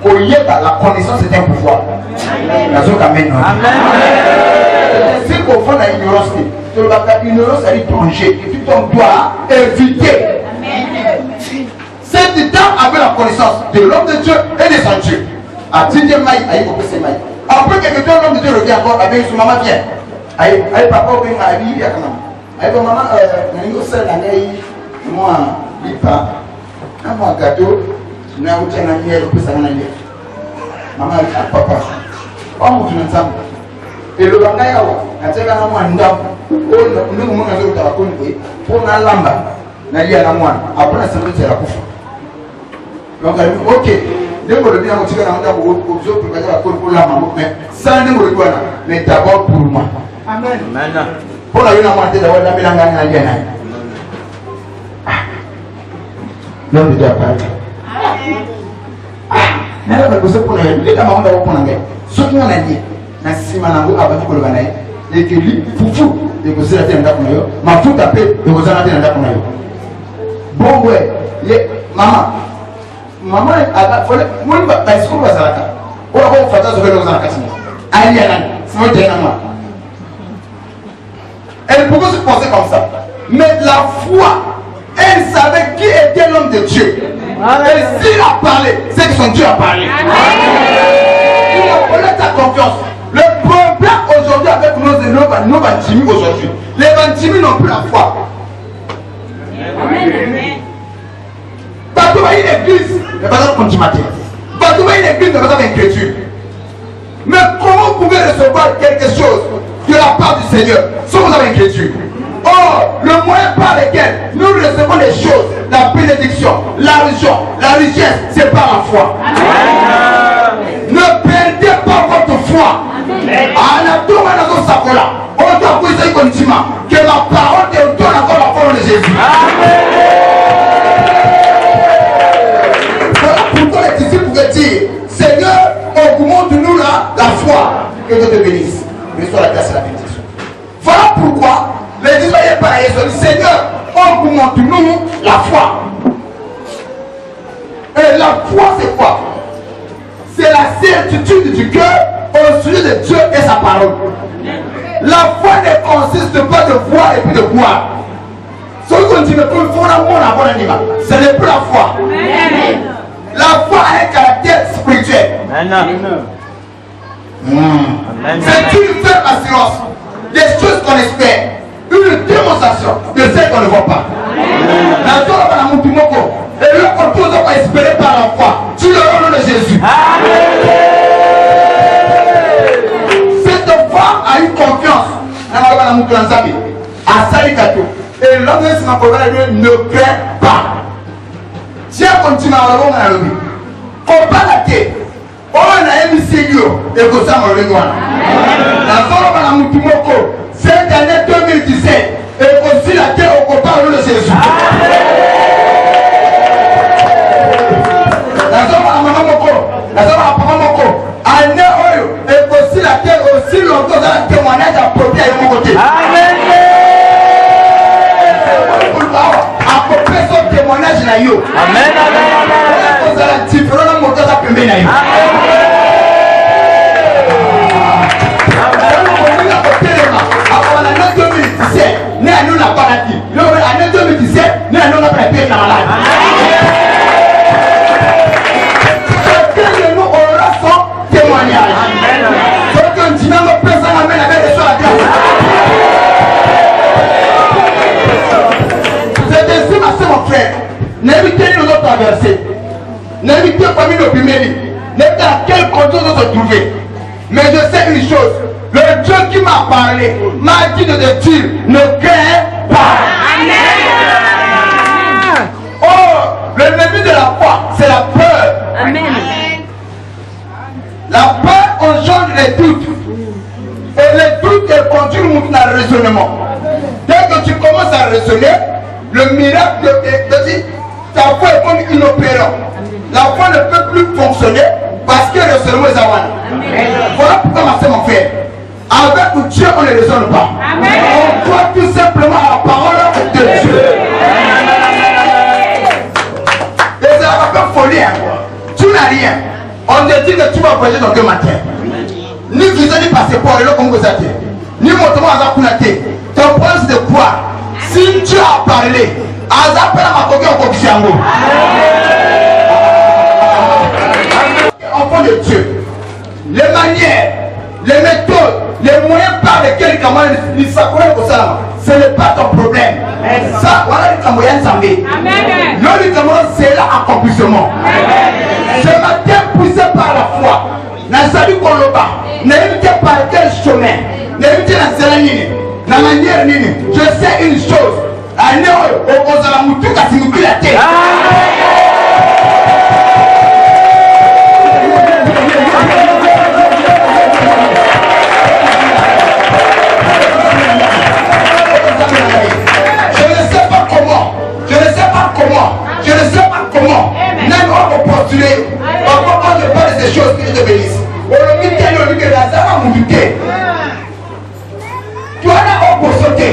La connaissance est un pouvoir. Si on fait la ignorance, l'ignorance est un danger. On doit éviter. C'est du temps avec la connaissance de l'homme de Dieu et de son Dieu. Après quelques temps, l'homme de Dieu revient encore avec son maman vient. Aïe, papa, on vient à lui, aïe, maman, moi, lipa, moi, gâteau, na utia na miel, pesa na miel. Maman, papa, on monte ensemble. Et le bagage, nataka na moi ndam, nous nous avons ta konwe, pour na lamba, na lia na moi. Après ça nous la kufa. Donc OK, dès que le bien motivé na ndam au jour pour la pour la maman, mais ça ne me regarde, mais d'abord pour moi. Amen. Amen. Pour la une moitié d'avoir la mélange na lia na. L'homme de Dieu a parlé. Amen. Nala ko se pour la lui la maman d'avoir pour la guerre. Ce qu'on a dit. Na sima na ngo abati ko lobana e ke li fufu e ko sera tena ndako na yo mafuta pe e ko zana tena ndako na yo bongo ye mama aga fole mun ba bicycle ba salaka o ko fata zo velo zana kasini ali yana simo tena moi elle pouvait se penser comme ça mais la foi elle savait qui était l'homme de Dieu et s'il a parlé c'est que son Dieu a parlé il a donné sa confiance. Le problème aujourd'hui avec nos bantimi aujourd'hui, les bantimi n'ont plus la foi. Amen. Bateau va l'église, mais pas dans le contumateur. Bateau va l'église, mais pas dans l'inquiétude. Mais comment vous pouvez recevoir quelque chose de la part du Seigneur sans vous avoir inquiétude? Or, le moyen par lequel nous recevons les choses, la bénédiction, l'argent, la richesse, c'est par la foi. Amen. Ne perdez pas votre foi. Que la parole te donne encore la parole de Jésus. Voilà pourquoi les disciples pouvaient dire Seigneur, augmente-nous la foi. Que Dieu te bénisse. Reçois la grâce et la bénédiction. Voilà pourquoi les disciples par Jésus Seigneur, augmente-nous la foi. Et la foi, c'est quoi? C'est la certitude du cœur au sujet de Dieu et sa parole. La foi ne consiste pas de voir et puis de boire. Ce qu'on dit, ce n'est plus la foi. La foi a un caractère spirituel. C'est une ferme assurance des choses qu'on espère, une démonstration de celles qu'on ne voit pas. Et là, on peut espérer par la foi. Tu le nom de Jésus. Cette femme a eu confiance. Et l'homme ne craint pas. Tiens, continue à l'homme. Combat la terre. On a émis Seigneur et que ça me rejoint. Cette année 2017, et aussi la terre au combat de Jésus. Et aussi la terre aussi longtemps dans un témoignage approprié à mon côté. Amen. Approprié son témoignage na yo. Amen. Vous allez différent dans mon cas à pembe na yo. Avant l'année 2017, nous avons la maladie. L'année 2017, nous avons la maladie. N'évitez nous autres traverser. N'évitez pas nos priméries. N'évitez à quel condition nous se trouver. Mais je sais une chose. Le Dieu qui m'a parlé m'a dit de te dire ne crains pas. Amen. Oh, l'ennemi de la foi, c'est la peur. Amen. La peur engendre les doutes. Et les doutes conduisent le monde dans le raisonnement. Dès que tu commences à raisonner, le miracle te dit ta foi est comme inopérant. La foi ne peut plus fonctionner parce que le raisonnement est avant. Voilà pourquoi ma soeur, mon frère, avec Dieu on ne raisonne pas. Amen. On croit tout simplement à la parole de Dieu. Et c'est la folie. Tu n'as rien. On te dit que tu vas voyager dans 2 matins. Ni visa ni passeport, comme vous êtes. Ni montement à Zakunate. Ton problème c'est de quoi? Si Dieu a parlé, Azapela Makoki en Kokisango. On va nom de Dieu, les manières, les méthodes, les moyens par lesquels il s'accorde au salam, ce n'est pas ton problème. Ça, voilà le Cameroun Zambé. Le Cameroun, c'est l'accomplissement. Ce matin, poussé par la foi, n'a salut qu'on le bat, n'a évité par quel chemin, n'a évité la sérénité, la manière nini. Je sais une chose, à Néo, au Kozalamutu, à Sinukulate. Je ne sais pas comment, même on va postuler, parfois quand je parle de ces choses que je te bénisse. On le dit tel, on dit que la zara m'a douté. Tu as là pour sauter.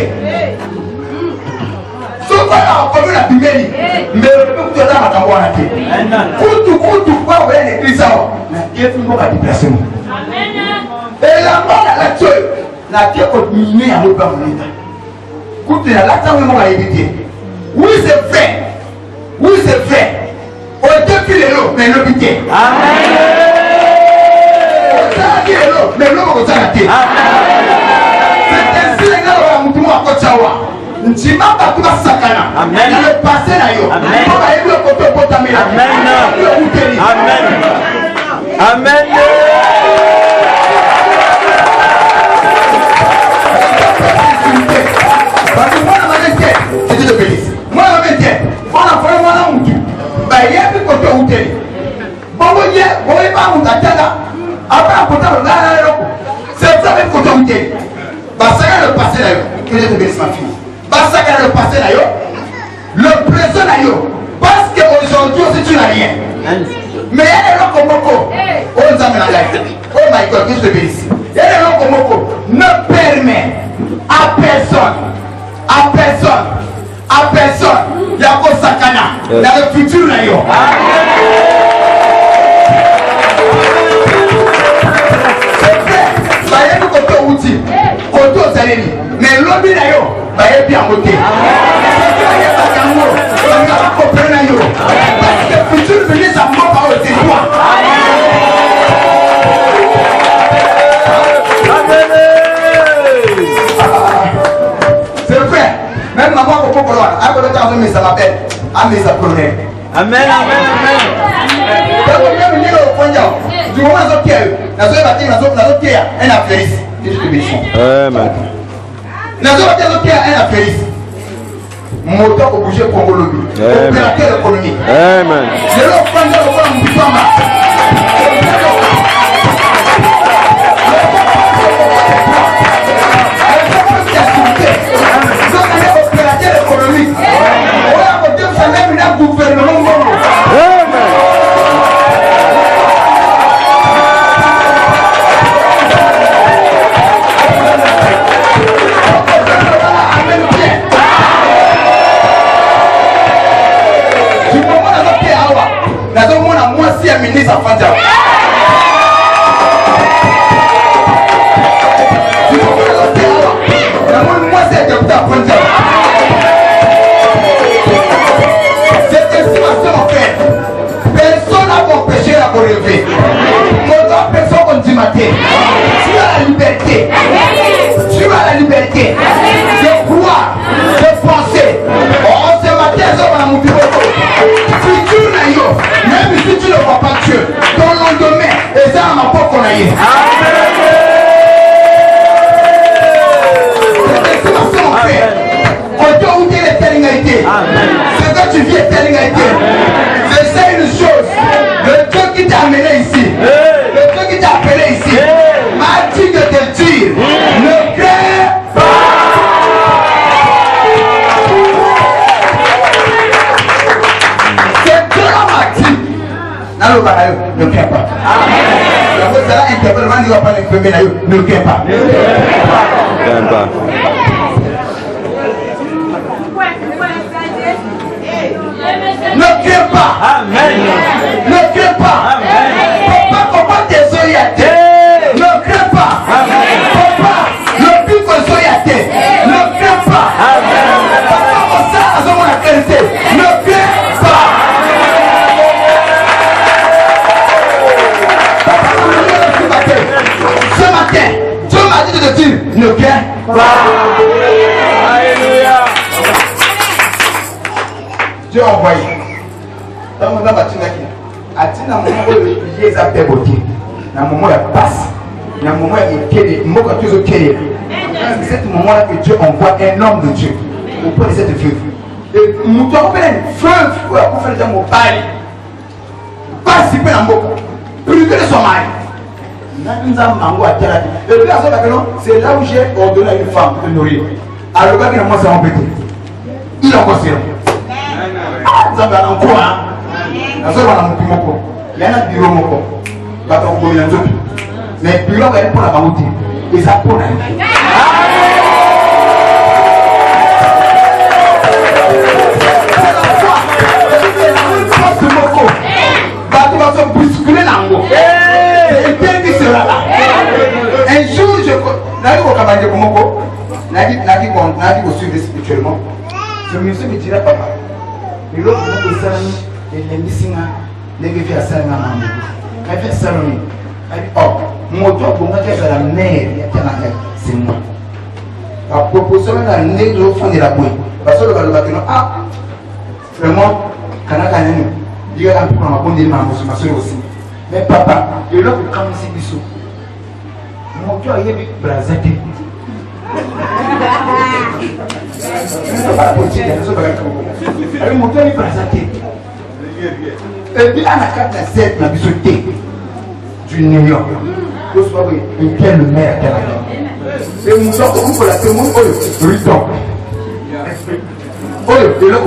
Sauf qu'on a encore la bimeli. Mais le peuple tu as là à t'envoyer la tête. Koutou, quoi, ouais, l'église, ça va. Dieu fait nous déplacer. Et la mort à la tueuse, la terre est minée à l'autre bord de l'État. Koutou, la terre est mort à éviter. Oui, c'est vrai. Oui, c'est vrai. On depuis les lots, mais l'hôpital. Amen. On dit les lots, mais l'homme on s'en a été. C'est ainsi les gars, on a moutou à Kochawa. N'tima pas tout à Sakana. Amen. Il est passé là, yo. Amen. On va aider le côté potamé. Amen. Amen. Amen. Parce que moi, la majesté, c'est Dieu te bénisse. Moi, la majesté, on a fait moi la moutou. Bah, il y a plus côté où t'es. Bon, vous y êtes, vous voyez pas où t'as là. Après, à côté, on a là, c'est ça même côté où t'es. Bah, ça va le passé là, que Dieu te bénisse, ma fille. Bah, ça va le passé là, le présent là, parce qu'aujourd'hui aussi, tu n'as rien. Mais il y a des gens comme Moko. Oh, nous avons la life. Oh my God, que Dieu te bénisse. Il y a des gens comme Moko. Ne permet à personne, il y a quoi Sakana dans le futur là, c'est vrai, ça y est, nous côté outil, côté aux allénis, mais l'homme là, bah, il est bien monté. Parce que le futur venir, ça ne m'a pas été toi. C'est vrai. Même maman au Polo, à côté de mais ça m'appelle. Ah, mais ça connaît. Amen, amen, amen. Du moment où tu es, la zone bâtie, la zone qui est un affaire. Je te bénis. Amen. La zone bâtie, un affaire. Moteur au bouger pour Colombie. Opérateur économique. Amen. Je l'ai offert de voir mon diplôme. Opérateur économique. On a côté ça même un gouvernement. Ministre à Fanja. Moi, c'est député à Fanja. Cette estimation en fait, personne n'a empêché la relever. Mon personne qu'on dit matin, tu as la liberté. Tu as la liberté de croire, de penser. Oh, ce matin, on a monté futur naïo, même si tu ne vois pas Dieu, ton lendemain, et ça à ma propre naïe. C'est l'estimation en fait. Quand tu es l'éternité, ce que tu vis éternité. Je sais une chose, le Dieu qui t'a amené ici, le Dieu qui t'a appelé ici, m'a dit de te dire, ne crains pas. Ne crains pas. La voix sera interpellée, ne va pas l'infirmer, ne crains pas. Ne crains pas. Ne crains pas. Amen. Ne crains pas. Papa, comment tes yeux y a terre? Ne crains pas. Papa, le plus que soyez à terre. Ne crains pas. Papa, on sait à ce moment la qualité. Ne crains pas. Alléluia. Dieu a envoyé. Dans mon âme, Atina moment où les a péboté. Dans le moment où il passe. Dans le moment où il est c'est ce moment-là que Dieu envoie un homme de Dieu auprès de cette veuve. Et nous avons fait une veuve pour faire des gens au bail. Participer à Mboka. Privé de son mari. Et puis à ce moment-là, c'est là où j'ai ordonné à une femme de nourrir. Alors le gars qui n'a pas embêté. Il a encore serré. Ah, vous avez un coup, hein? Vous avez un coup, il y a un bureau, mais le bureau va être pour la vente. Et ça pour la vie. Tu vas se bousculer l'ango. C'est Dieu qui sera là. Un jour, je n'ai pas de Komoko. N'a dit suivre spirituellement. Je me suis dit, papa, et l'autre, il est missing. Les gars, il y a ça, il y a ça. Oh, mon toit pour moi, c'est la mère, c'est moi. La proposition de la nez au fond de la bouille. Parce que le bâtiment, ah, vraiment, Kanakane, il y a un peu de ma soeur aussi. Mais papa, il y a l'autre comme si bisou. Mon toit, il y a des brasettes. Mon toit, il est brasettes. Et puis, à la carte de 7, la bisouté. Du New York. Et quel le maire canadien. Et nous sommes comme pour la témoin, Riton. Oh, et là,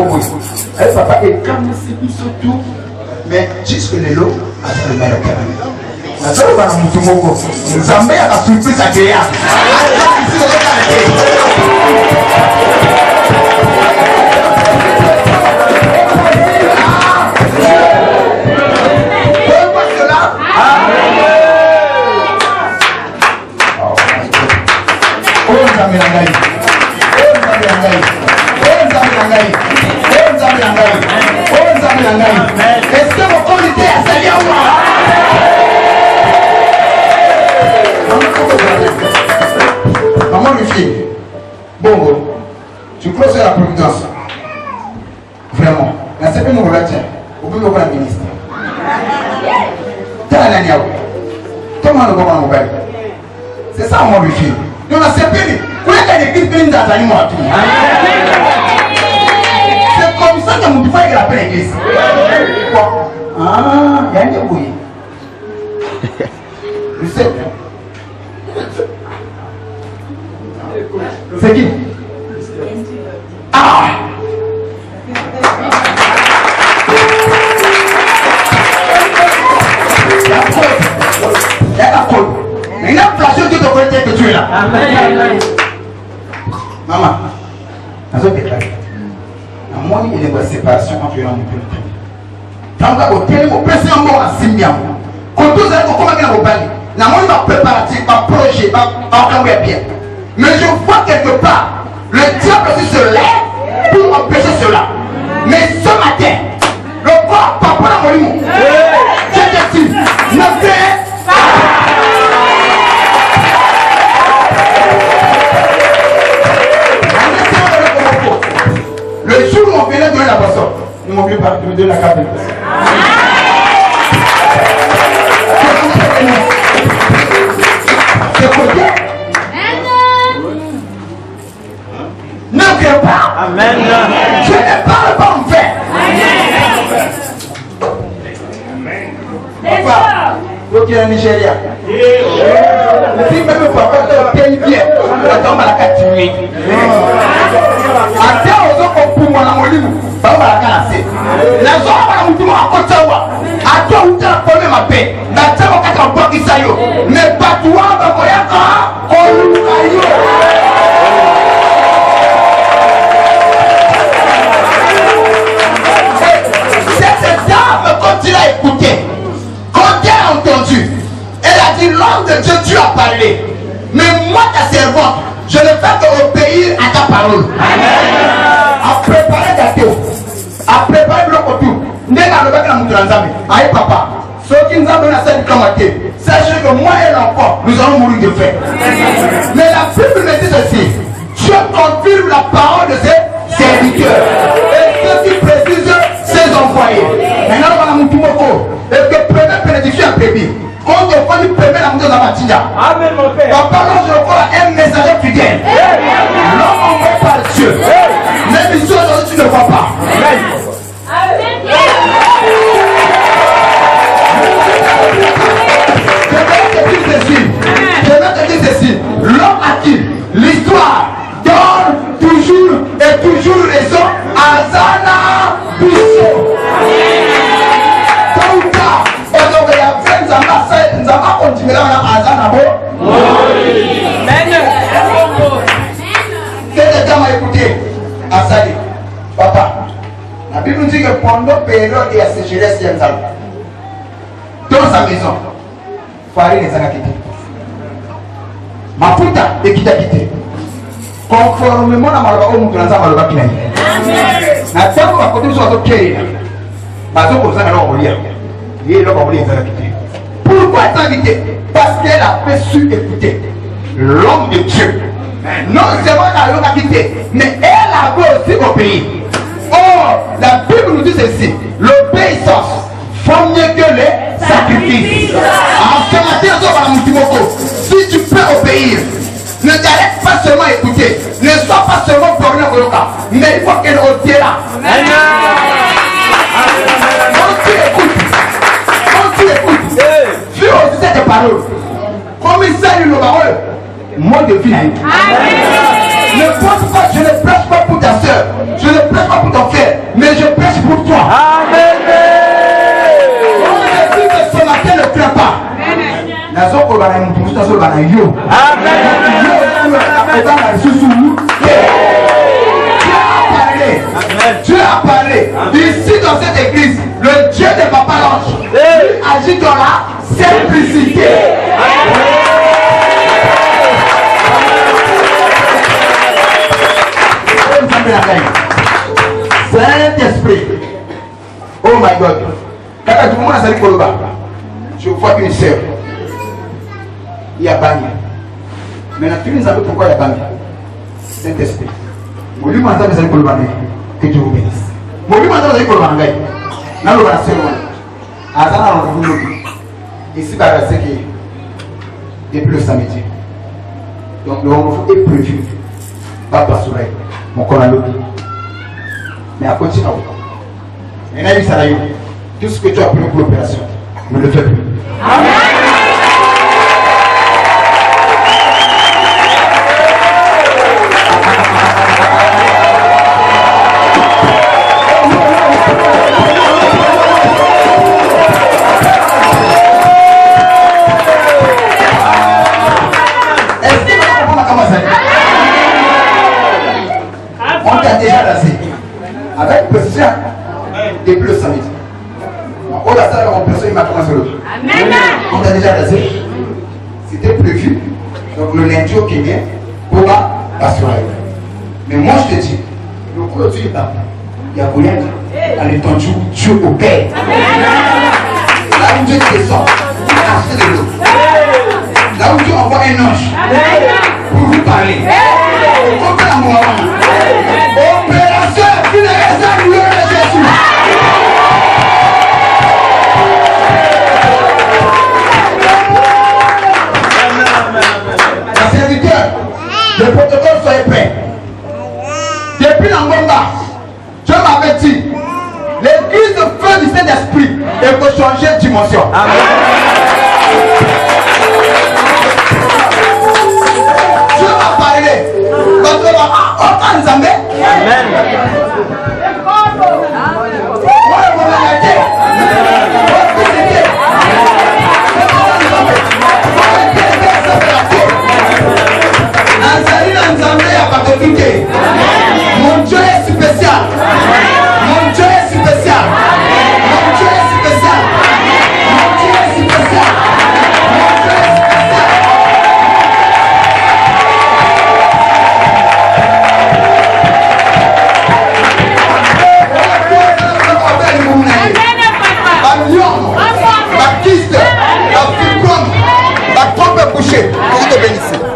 et papa, et comme c'est surtout, mais jusque les lots, à ce maire canadien. La seule fois, nous avons la surprise agréable. Est-ce que mon corps était assailli à moi? Maman lui fille, Bongo, tu crois sur la providence? Vraiment. La CP nous regarde, au bout de la ministre. C'est ça, mon lui fille. Nous, la CP, vous êtes à l'église, vous êtes à l'église. C'est comme ça que nous devons faire la paix l'église. Ah, il y a un débrouillé. Je sais. C'est qui? Ah! Il y a la colle. Il y a la place de ton côté que tu es là. Maman, dans ce déclaré. Moi, il y a une séparation entre l'homme et l'homme. Quand vous avez un président mort à Simbiam, quand vous avez un bali, il y a un préparatif, un projet, un bien. Mais je vois quelque part, le diable aussi se lève pour empêcher cela. Mais ce matin, le corps papa n'a pas eu. Je te dis, ne fais pas. Le jour où on venait donner la boisson, nous m'ont pas de donner la carte. C'est côté. Ne viens pas. Amen. Je ne parle pas en fait. Papa, vous qui êtes en Nigeria. Si même papa te paye bien, attends, on va la tuer. Attends, aux autres pour moi, la moline, on va la casser. La zone, on va la mouton à côté. Attends, on va la ma paix. Attends, on va la boire qui s'aille. Mais pas toi, on va voir quand on l'oublie. Cette dame, quand il a écouté, quand elle a entendu, elle a dit, l'homme de Dieu, tu as parlé. Mais moi, ta servante, je ne fais qu'obéir à ta parole. À préparer ta théo, à préparer le coton. Aïe papa, ceux qui nous ont donné cette clamate, sachez que moi et l'enfant, nous allons mourir de faim. Mais la Bible me dit ceci. suivre la parole de ses serviteurs. Et ceux qui précisent ses envoyés. Maintenant, on va la moutumoko. Et que première bénédiction à prévu. Quand on fait du premier la mouton dans la matinée. Amen, mon père. En parlant, je vois un messager fidèle. L'homme envoyé par Dieu. Mais les choses, tu ne vois pas. Je vais te dire ceci. L'homme à qui l'histoire donne toujours et toujours raison à Zana Bissot. Tôt ou tard, on aurait appris nous avons continué à Zana Bo. Quel temps m'a écouté à Sali, papa. La Bible nous dit que pendant la période de la sécheresse, dans sa maison, farine les a quittés. Ma puta est quitté. Conformément à ma loi, on nous a mal bâti. Na tango à côté de soi, ok. Parce que vous avez l'envoyé. Il est là pour les quittés. Pourquoi est invité? Parce qu'elle a fait su écouter l'homme de Dieu. Non seulement elle a quitté, mais elle a aussi obéi. Or, la Bible nous dit ceci: l'obéissance vaut mieux que les sacrifices. En ce matin, si tu peux obéir, ne t'arrête pas seulement à écouter, ne sois pas seulement borné au local, mais il faut qu'elle ôte là. Quand tu écoutes, tu oses cette parole. Comme il s'agit de parole, mot de vie. Ne pense pas, je ne prêche pas pour ta soeur, je ne prêche pas pour ton frère, mais je prêche pour toi. Amen. On me dit que ce matin ne crains pas. Dieu a parlé. Ici dans cette église, le Dieu de Papa l'ange agit dans la simplicité. Saint-Esprit. Oh my God. Quand tout le monde a sali Koloba, je vois une sœur. Il y a Bani. Maintenant, tu nous savez pourquoi il y a Bani. Saint-Esprit. Mon Dieu m'a dit que Dieu vous bénisse. Mon Dieu m'a dit que Koloba Ngai. N'a pas la sœur. Azana on vous dit. Ici, c'est que depuis le samedi. Donc, le rendez-vous est prévu. Papa Soleil. Mon corps mais à côté, non. Maintenant, il s'arrête. Tout ce que tu as pris pour l'opération, ne le fais plus. Amen. Est-ce que tu vas comprendre comment ça? On t'a déjà lassé. Avec précision, depuis le samedi. On a ça, on personne m'a commencé l'autre. On t'a déjà laissé. C'était prévu. Donc le lundi au Kenya, pour la assurer. Mais moi je te dis, le coup de Dieu il y a rien. Allez, ton Dieu au Père. Là où Dieu descend, il a acheté de l'eau. Là où Dieu envoie un ange pour vous parler. Opération qui ne reste à gloire de Jésus. La serviteur, le protocole soyez prêt. Depuis l'Angonga, Dieu m'avait dit, l'église de feu du Saint-Esprit, il faut changer de dimension. Dieu m'a parlé. Parce que on nous amène. Mon Dieu est spécial. Mon Dieu est spécial. Mon Dieu est spécial. Mon Dieu est spécial. Mon Dieu est spécial.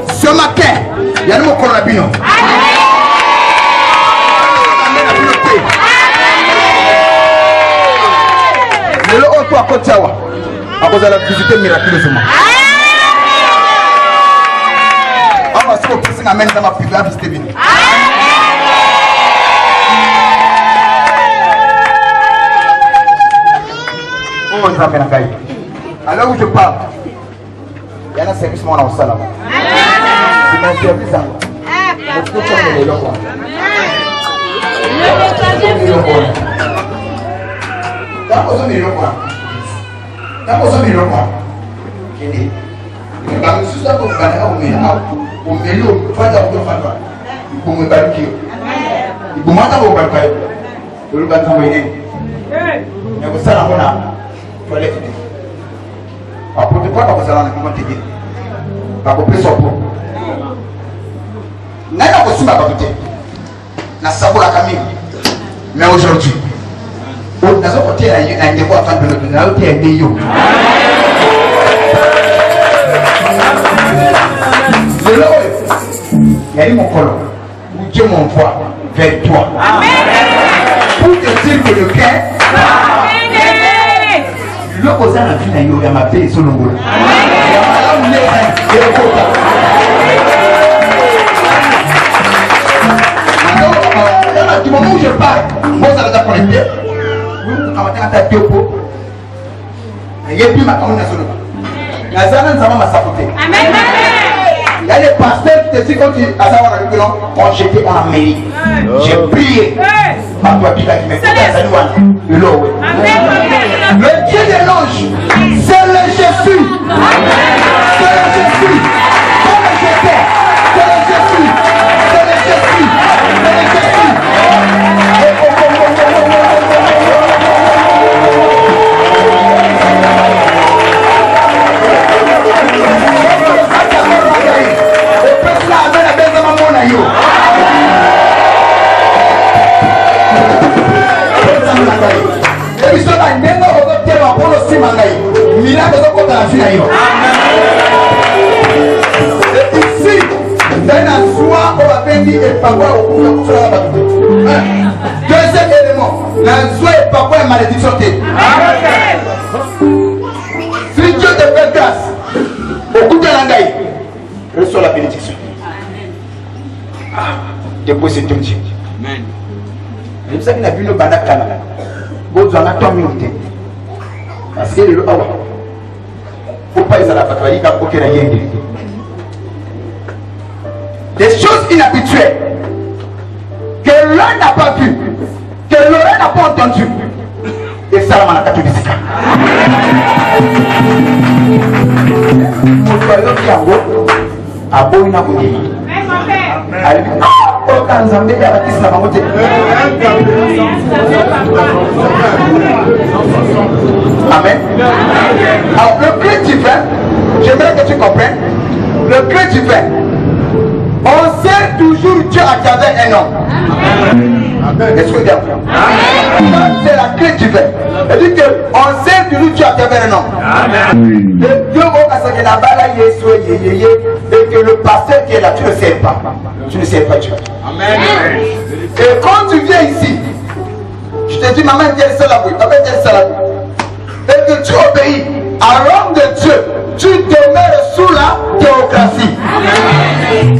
Ce matin, il y a un mot qu'on a bien. pour à côté Awa. À cause de la visiter miraculeusement. On va se faire amène dans ma plus à visiter bien. On va faire un alors où je parle, il y a un service moi dans le salon. C'est un service à moi. Mais aujourd'hui, on a côté un niveau à faire de notre côté un million. Il y a eu mon colon, où Dieu m'envoie vers toi. Pour te dire que le cœur, le cause à la fin, il y a ma paix sur le boulot. Du moment où je parle, moi ça l'a connecté. Vous commencez à taper au pot. Il y a plus ma communication. Il y a ça, ça va m'assapoter. Il y a des pasteurs qui te disent quand tu as savoir avec eux, on jeté en Amérique. J'ai prié. Par toi, tu l'as dit, mais c'est le l'eau. Le Dieu des anges, c'est le Jésus. C'est le Jésus. C'est le Jésus. C'est le Jésus. C'est le Jésus. C'est le Jésus. Deuxième élément, la joie et parfois une malédiction. Si Dieu te fait grâce, au coup de l'angaï, reçois la bénédiction. Depuis c'est tout Dieu. Amen. C'est pour ça qu'il a vu le banat Canada. Vous en avez tant mieux. Parce que le awa. Faut pas y aller à la fatwa, il va pas qu'il y ait des choses inhabituelles que l'un n'a pas vu, que l'oreille n'a pas entendu. Et ça, on a catholique. Amen. Alors le clé divin, j'aimerais que tu comprennes, le clé divin, on sait toujours Dieu à travers un homme. Est-ce que tu as c'est la clé divine. C'est-à-dire qu'on sait toujours Dieu à travers un homme. Et Dieu et que le pasteur qui est là, tu ne sais pas. Tu ne sais pas Dieu. Amen. Et quand tu viens ici, je te dis, maman, quelle est la bouille, papa, quelle est la bouille. Et que tu obéis à l'homme de Dieu, tu demeures sous la théocratie.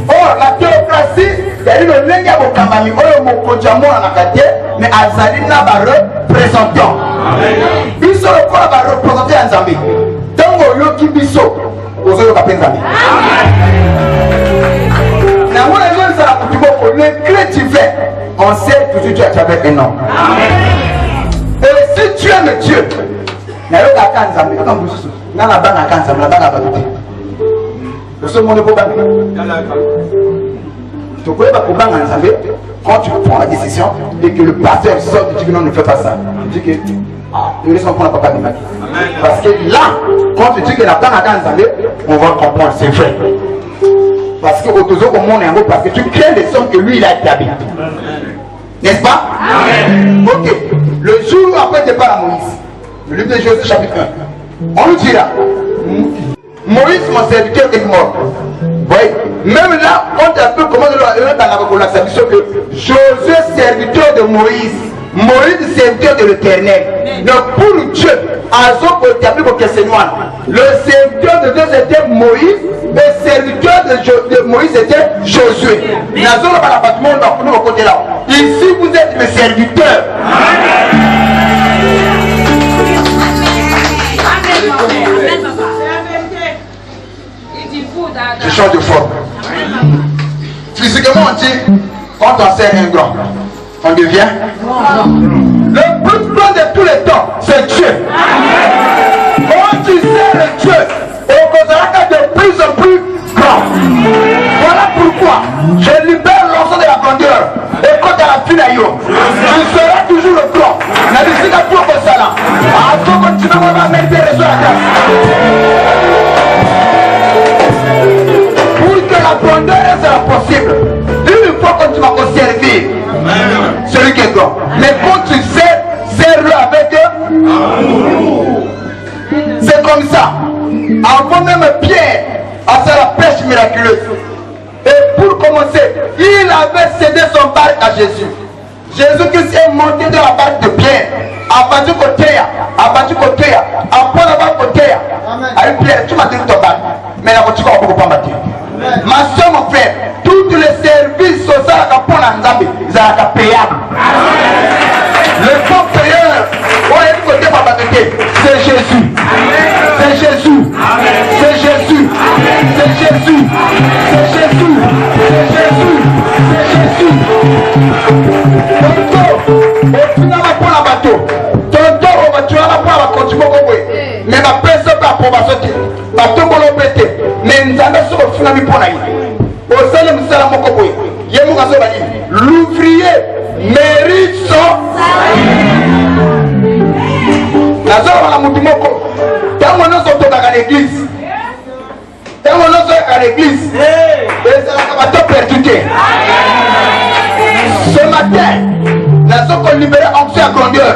Or, la théocratie, c'est le lenga bokamami, oyo mokonjamo anakate, mais azalina ba représentant. Biso le quoi va représenter en Zambie. Tango yoki biso, ozo ka penza. Na mona yo sala kutiboko, le chrétien, on sait toujours Dieu à travers un homme. Et si tu aimes Dieu, na yo ka kanzambe, ka mbususu, na na bana kanzambe, na bana babuti. Ce monde est pas tu peux pas quand tu prends la décision et que le pasteur sort et dit que non, ne fais pas ça. Tu dis que nous laissons prendre papa de ma vie. Parce que là, quand tu dis que la banque à on va comprendre, c'est vrai. Parce que au toujours au monde est un mot, parce que tu crées les sons que lui il a établi. N'est-ce pas? Ok. Le jour après le départ à Moïse, le livre de Josué chapitre 1, on nous dira Moïse, mon serviteur, est mort. Oui. Même là, on t'a peu comment Josué, serviteur de Moïse, Moïse, serviteur de l'Éternel. Donc pour Dieu, le serviteur de Dieu était Moïse, le serviteur de Moïse était Josué. Ici, vous êtes le serviteur. Je change de forme. Physiquement, on dit, quand on sert un grand, on devient. Le plus grand de tous les temps, c'est Dieu. Quand tu sers le Dieu, on causera de plus en plus grand. Voilà pourquoi je libère l'ensemble de la grandeur. Et quand tu as la finaille, tu seras toujours le grand. La musique a pour que ça là. À toi, quand tu vas mettre les la grâce. Pour que la grandeur sera possible, une fois que tu vas servir celui qui est grand. Mais quand tu sers-le avec eux, c'est comme ça. Avant même Pierre à faire la pêche miraculeuse. Et pour commencer, il avait cédé son barque à Jésus. Jésus-Christ est monté dans la barque de Pierre. Abattu côté, après la barque côté. Avec Pierre, tu m'as dit ton barque. Mais la voiture va beaucoup pas battre. Ma soeur, mon frère, tous les services sociaux pour la Nzambe, ils sont payables. Le bon payeur, c'est Jésus. C'est Jésus. C'est Jésus. C'est Jésus. C'est Jésus. C'est Jésus. C'est Jésus. Tonton, au final, pour la bateau. Tonton, on va tuer la pour la continuer. Mais ma personne va pour ma sauter. Bateau pour le péter. Mais nous allons sur le final pour la au sein de Moussalamokoboué. L'ouvrier mérite son l'église. Ce matin, nous avons libéré onction à grandeur.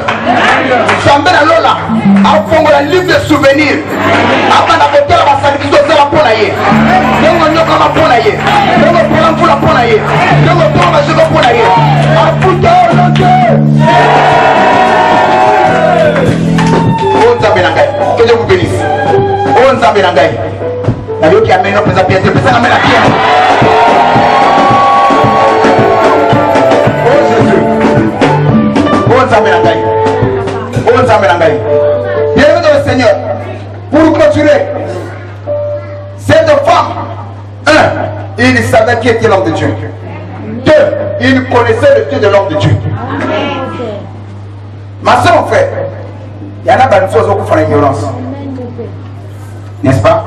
Sambé la Lola, a fondé le livre de souvenirs. Après la bataille, la sacrifice de la ponaille. Nous avons la ponaille. Nous avons la ponaille. Nous avons la ponaille. A foutu que Dieu vous bénisse. Oh Nzambe Nangai. La Dieu qui amène nos présents pièces, personne amène la pierre. Oh Jésus. Oh Nzambe Nangai. Oh Nzambe Nangai. Bienvenue dans le Seigneur. Pour continuer, cette femme, il savait qui était l'homme de Dieu. 2, il connaissait le Dieu de l'homme de Dieu. Ma soeur, mon frère, il y en a des choses qui font l'ignorance. N'est-ce pas?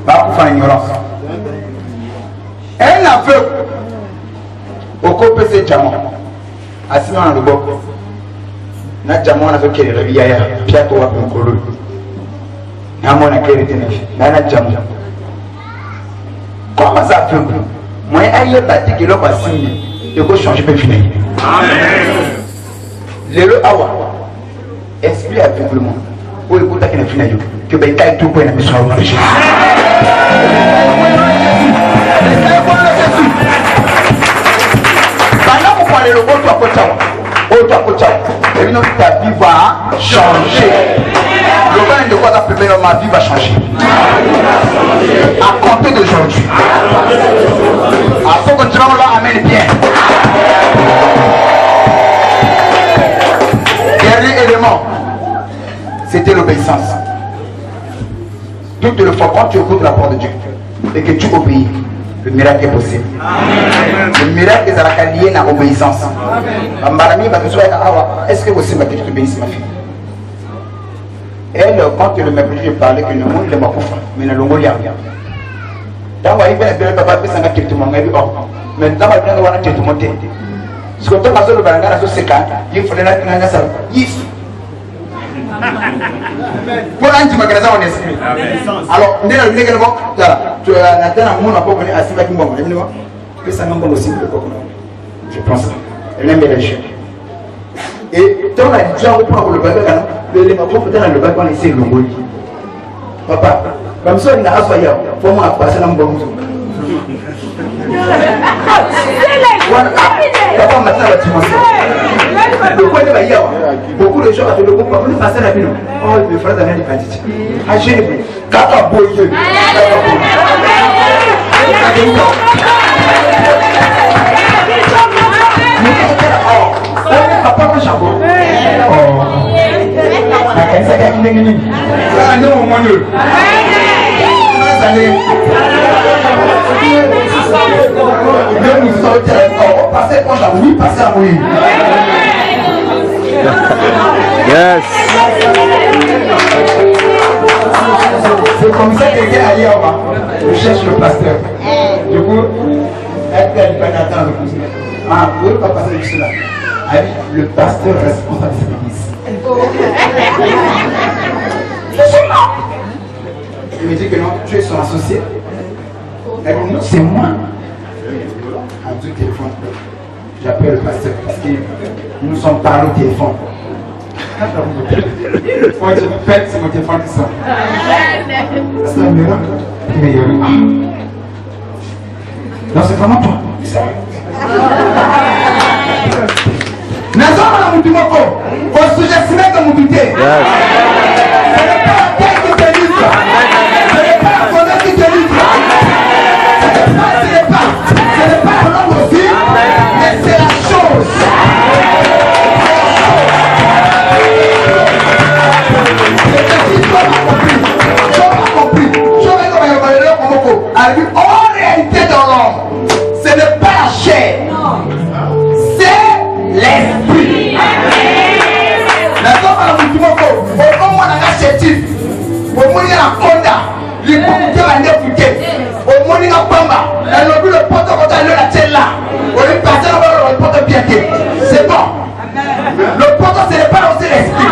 Pas pour faire l'ignorance. Un aveugle au côté de diamant. Assis dans le boc. Na diamant na qui est le biaya. Pierre toi pour colo. Na mon akere tenef. Na diamant. Comment ça fait? Moi aïe bâti que l'on va signer. Il faut changer pour finir. Amen. Le awa. Esprit aveuglement. Où écoute à qui n'a fini que ben taille tout pour la mission au Jésus. Pendant vous parlez le autre à côté, et bien ta vie va changer. Le bain de quoi ta première ma vie va changer. À compter d'aujourd'hui. À ce que tu vas là amène bien. Dernier élément. C'était l'obéissance. Toutes les fois, quand tu écoutes la parole de Dieu et que tu obéis, le miracle est possible. Le miracle est lié à l'obéissance. Est-ce que vous savez que tu bénisses ma fille? Elle, quand elle m'a dit de parler, que le monde ne m'a pas fait, mais ne l'a pas fait. Dans la vie, elle ne peut pas faire ça. Mais dans la vie, elle ne peut pas faire ça. Ce que tu as fait, il faut que tu aies ça. Pour un petit magasin en esprit. Alors, tu as un monde à peu près assez bien. Je pense. Elle aime les chiens. Et quand on a dit, on reprend le bac, le bac, on essaie de le papa, comme ça, il n'a pas fait, il faut passer dans le bon. Beaucoup de gens le groupe pour nous passer la vie. Oh, le frère d'Amel est bandit. Ah, j'ai vu. Kaka boye. Papa, mon chapeau. Oh. Ah non, mon Dieu. Nous sommes passés quand j'ai voulu passer à mourir. Yes. C'est comme ça que j'ai allé en bas. Je cherche le pasteur. Du coup, elle ne pas attendre le cousin. Ah, vous ne pouvez pas passer juste là. Allez, le pasteur responsable de cette église. Je suis mort. Il me dit que non, tu es son associé. Elle dit non, c'est moi. À du téléphone. J'appelle le pasteur parce que nous sommes parlé au téléphone. Quand je me fais, c'est mon téléphone qui sonne. C'est un miracle. Non, c'est vraiment toi. Nazama na mutumoko, on sous-estime que mutute. Ce n'est pas la tête qui te livre. Ce n'est pas la fondation qui te livre. Ce n'est pas la langue aussi, mais c'est la chose. En réalité dans l'homme, ce n'est pas la chair, c'est l'esprit. D'accord, au moment où on a chétif, au moment où on a conda, les pompiers ont été au moment où on a pamba, on a vu le pote quand on a la là, on est passé dans le pote bien. C'est bon. Le pote, ce n'est pas aussi l'esprit.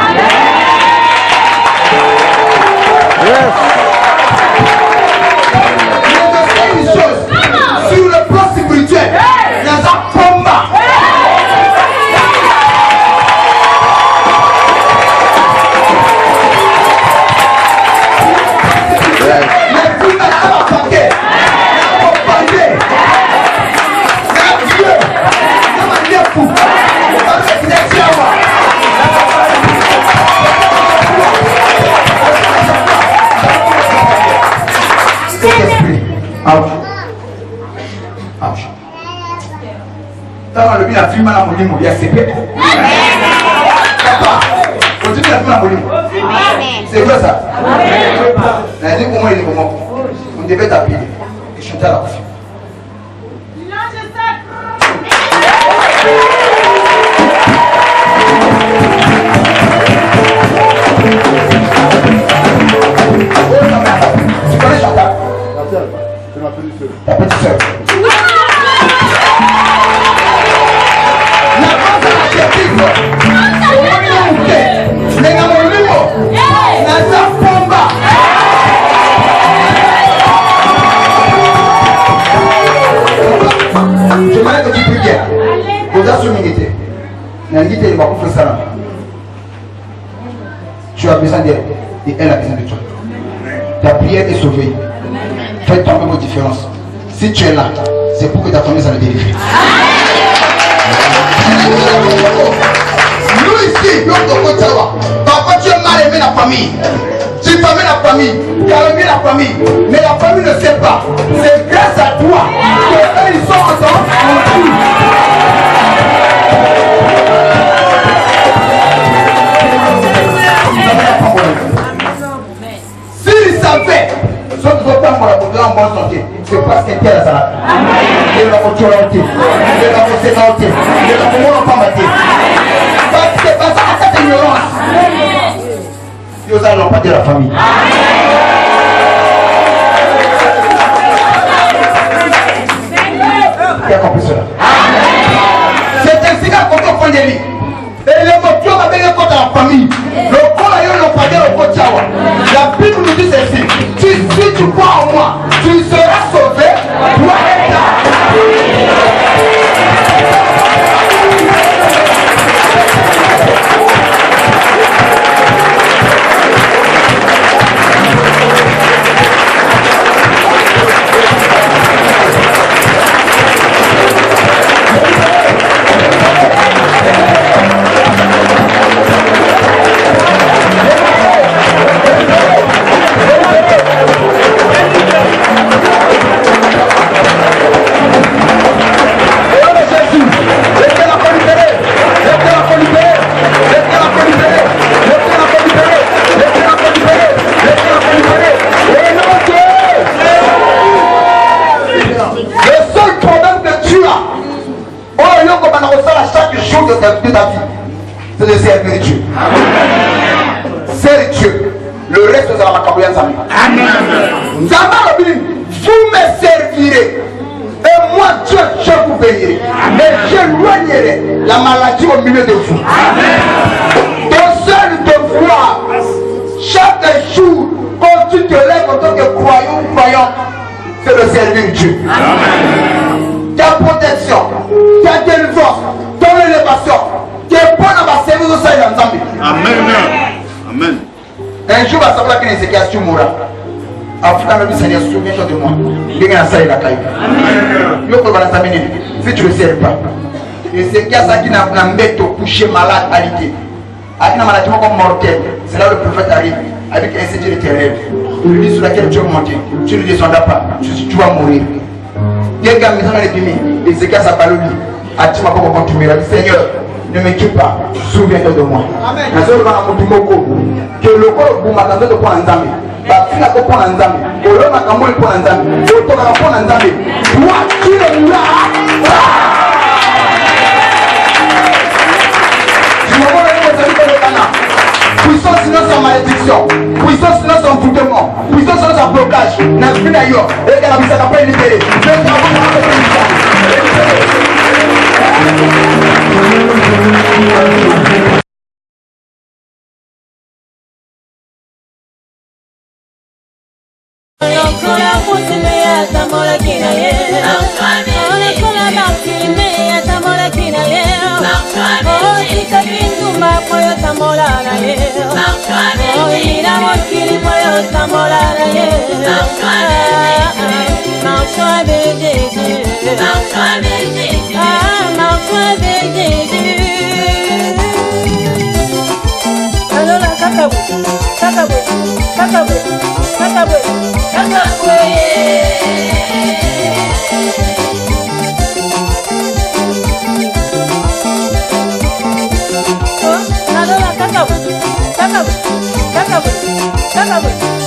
Sur le plan spirituel, il y a un combat. Mais tout le monde a un paquet. Il y a un paquet. Il y a un Dieu. Il y a un fou. Quand le bien a vu mal à mon lit, il y a CP. Papa, continue à faire la moline. C'est vrai ça. Il a dit comment il est comment. On devait t'appeler et chanter à la couche. Tu connais Chantal? C'est ma petite soeur. Ta petite soeur. Je que tu pries bien. Tu as besoin d'elle et elle a besoin de toi. Ta prière est sauvée. Fais tomber vos différences. Si tu es là, c'est pour que ta famille s'en vérifie. Nous ici, parfois tu as mal aimé la famille. Tu aimes la famille, tu as aimé la famille, mais la famille ne sait pas. C'est grâce à toi que ils sont ensemble. S'ils savaient, ceux qui sont pas en bonne santé, c'est parce que tu es là. Et la voiture a été, et la voiture a été, et la voiture n'a pas maté. C'est pas ça à cette ignorance. Ils n'allons pas dire la famille. Tu as compris cela? C'est ainsi qu'à côté au fond de lui. Et les mots avec le côté de la famille. Le corps a eu le padre au côté de la Bible nous dit ceci. Si tu crois en moi, tu seras sauvé. Toi et là. ta vie, c'est de servir Dieu. C'est Dieu. Le reste, c'est la macabouille ensemble. Vous me servirez. Et moi, Dieu, je vous bénirai. Et j'éloignerai la maladie au milieu de vous. Ton seul devoir, chaque jour, quand tu te lèves en tant que croyant ou croyante, c'est de servir Dieu. Ta protection, ta délivrance, ton élévation, tu es bon à ma service au sein d'ensemble. Amen. Un jour, va savoir qu'il y a une séquence mourra. Africain, le Seigneur, souviens-toi de moi. Il y a un saïd à caille. Si tu ne le sers pas, et c'est qu'il y a ça qui n'a pas couché malade, alité. Avec une maladie comme mortelle, c'est là où le prophète arrive avec un séjour éternel. Il lui dit sur laquelle tu vas monter. Tu ne descendras pas, tu vas mourir. Il y a un gars qui est épimé, et c'est qu'il y a sa parole. A dit, ma pauvre, tu me dis, Seigneur, ne me tue pas, souviens-toi de moi. Amen. Que le corps vous m'a de prendre un zambé. Bafina ko pona nzambe olona kamoli pona nzambe otoka na pona nzambe toi qui es là tu me vois le kana puissance sinon sans malédiction puissance sinon sans envoûtement puissance sinon sans blocage na fina yo et que la vie ça pas libéré Kakabwe.